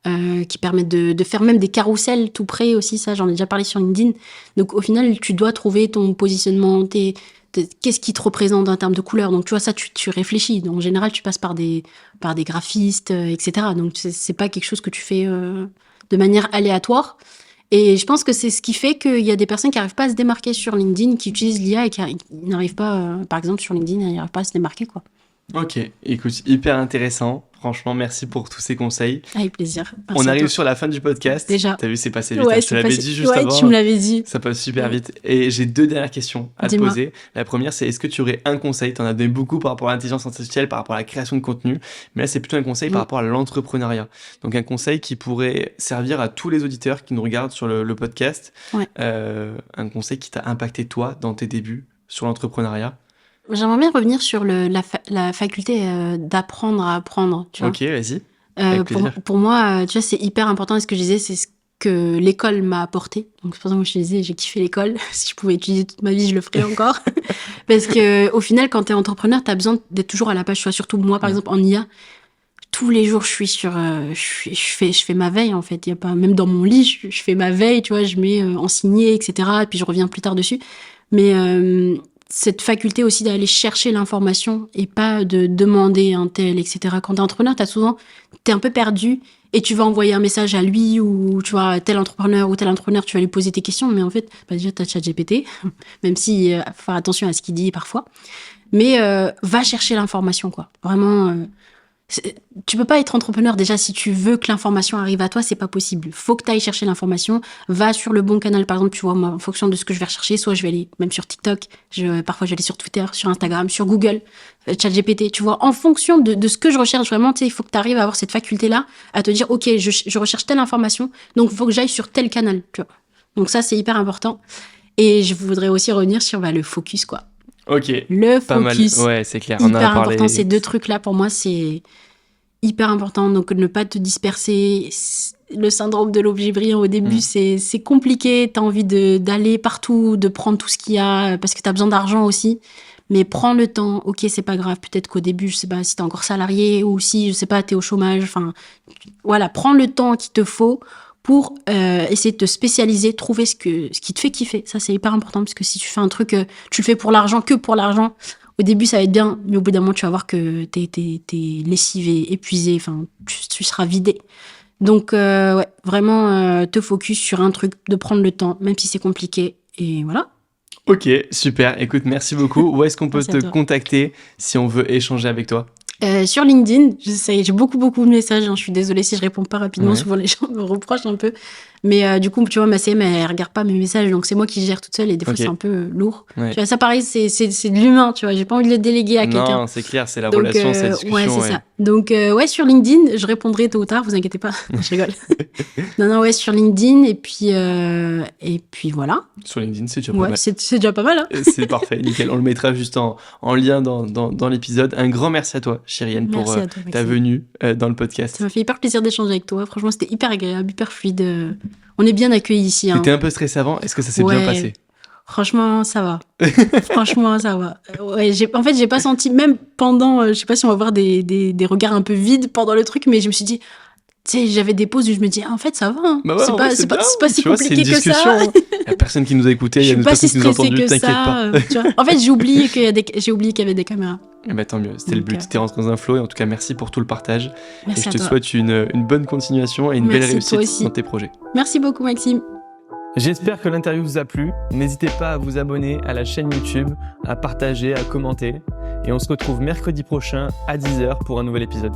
qui permettent de faire même des carousels tout près aussi. Ça, j'en ai déjà parlé sur LinkedIn. Donc, au final, tu dois trouver ton positionnement, qu'est-ce qui te représente en termes de couleurs. Donc, tu vois, ça, tu réfléchis. Donc, en général, tu passes par des graphistes, etc. Donc, c'est pas quelque chose que tu fais de manière aléatoire. Et je pense que c'est ce qui fait qu'il y a des personnes qui n'arrivent pas à se démarquer sur LinkedIn, qui utilisent l'IA et qui n'arrivent pas, par exemple, sur LinkedIn, ils n'arrivent pas à se démarquer, quoi. Ok, écoute, hyper intéressant. Franchement, merci pour tous ces conseils. Avec plaisir. Merci. On arrive sur la fin du podcast. Déjà. T'as vu, c'est passé vite. Je te l'avais dit juste avant. Tu me l'avais dit. Ça passe super vite. Et j'ai 2 dernières questions à te poser. La première, c'est est-ce que tu aurais un conseil? T'en as donné beaucoup par rapport à l'intelligence artificielle, par rapport à la création de contenu. Mais là, c'est plutôt un conseil par rapport à l'entrepreneuriat. Donc, un conseil qui pourrait servir à tous les auditeurs qui nous regardent sur le podcast. Un conseil qui t'a impacté, toi, dans tes débuts sur l'entrepreneuriat. J'aimerais bien revenir sur la faculté d'apprendre à apprendre, tu vois. Ok, vas-y. Pour moi, tu vois, c'est hyper important. Ce que je disais, c'est ce que l'école m'a apporté. Donc, c'est pour ça que je te disais, j'ai kiffé l'école. Si je pouvais étudier toute ma vie, je le ferais encore. Parce que, au final, quand t'es entrepreneur, t'as besoin d'être toujours à la page. Tu vois, surtout moi, par exemple, en IA, tous les jours, je suis sur, je fais ma veille, en fait. Il y a pas, même dans mon lit, je fais ma veille, tu vois, je mets en signé, etc. Et puis, je reviens plus tard dessus. Mais, cette faculté aussi d'aller chercher l'information et pas de demander un tel, etc. Quand t'es entrepreneur, t'es un peu perdu et tu vas envoyer un message à lui ou tu vois tel entrepreneur, tu vas lui poser tes questions, mais en fait, déjà t'as ChatGPT, même si faut faire attention à ce qu'il dit parfois, mais va chercher l'information, quoi. Vraiment, tu peux pas être entrepreneur déjà si tu veux que l'information arrive à toi, c'est pas possible. Faut que tu ailles chercher l'information, va sur le bon canal. Par exemple, tu vois, moi, en fonction de ce que je vais rechercher, soit je vais aller même sur TikTok, parfois je vais aller sur Twitter, sur Instagram, sur Google, ChatGPT, tu vois, en fonction de ce que je recherche vraiment, tu sais, il faut que tu arrives à avoir cette faculté-là, à te dire, ok, je recherche telle information, donc il faut que j'aille sur tel canal, tu vois. Donc ça, c'est hyper important. Et je voudrais aussi revenir sur le focus, quoi. Ok. Le pas focus. Mal. Ouais, c'est clair. Hyper on en a parlé. Important. Ces 2 trucs-là, pour moi, c'est hyper important. Donc, ne pas te disperser. Le syndrome de l'objet brillant, au début, c'est compliqué. T'as envie d'aller partout, de prendre tout ce qu'il y a, parce que t'as besoin d'argent aussi. Mais prends le temps. Ok, c'est pas grave. Peut-être qu'au début, je sais pas si t'es encore salarié ou si, je sais pas, t'es au chômage. Enfin, voilà, prends le temps qu'il te faut pour essayer de te spécialiser, trouver ce qui te fait kiffer. Ça, c'est hyper important, parce que si tu fais un truc, tu le fais pour l'argent, que pour l'argent, au début, ça va être bien, mais au bout d'un moment, tu vas voir que t'es lessivé, épuisé, enfin, tu seras vidé. Donc, ouais, vraiment te focus sur un truc, de prendre le temps, même si c'est compliqué. Et voilà. Ok, super. Écoute, merci beaucoup. Où est-ce qu'on peut Merci à te toi. contacter si on veut échanger avec toi? Sur LinkedIn, j'ai beaucoup de messages. Je suis désolée si je réponds pas rapidement. Ouais. Souvent, les gens me reprochent un peu. Mais du coup, tu vois, ma CM, elle regarde pas mes messages. Donc, c'est moi qui gère toute seule. Et des fois, Ok. c'est un peu lourd. Ouais. Tu vois, ça, pareil, c'est de l'humain. Tu vois, j'ai pas envie de le déléguer à quelqu'un. Non, c'est clair, c'est la Donc, relation, c'est la ouais, discussion. c'est ça. Donc, ouais, sur LinkedIn, je répondrai tôt ou tard. Vous inquiétez pas. Je rigole. Non, ouais, sur LinkedIn. Et puis voilà. Sur LinkedIn, c'est déjà pas Ouais, mal. c'est déjà pas mal, hein. C'est parfait, nickel. On le mettra juste en lien dans l'épisode. Un grand merci à toi, Chérienne, pour Merci à toi, ta Maxime. venue dans le Ça podcast. m'a fait hyper plaisir d'échanger avec toi. Franchement, c'était hyper agréable, hyper fluide. On est bien accueillis ici, hein. T'étais un peu stressé avant, est-ce que ça s'est bien Ouais. passé? Franchement, ça va. Franchement, ça va. Ouais, en fait, j'ai pas senti, même pendant, je sais pas si on va voir des regards un peu vides pendant le truc, mais je me suis dit, tu sais, j'avais des pauses où je me dis, en fait, ça va, hein. Bah ouais, en vrai, c'est bien. C'est pas si Tu vois, c'est compliqué une que ça. discussion. Il y a personne qui nous a écoutés, il y Je a suis une pas si personne qui nous a stressée entendu, que t'inquiète pas. ça. Tu vois. En fait, j'ai oublié qu'il y avait des caméras. Et bah tant mieux, c'était le Donc, but. T'es rentré dans un flow et en tout cas, merci pour tout le partage. Et Merci je à te toi. souhaite une bonne continuation et une belle Merci, toi réussite aussi. dans tes projets. Merci beaucoup, Maxime. J'espère que l'interview vous a plu. N'hésitez pas à vous abonner à la chaîne YouTube, à partager, à commenter. Et on se retrouve mercredi prochain à 10h pour un nouvel épisode.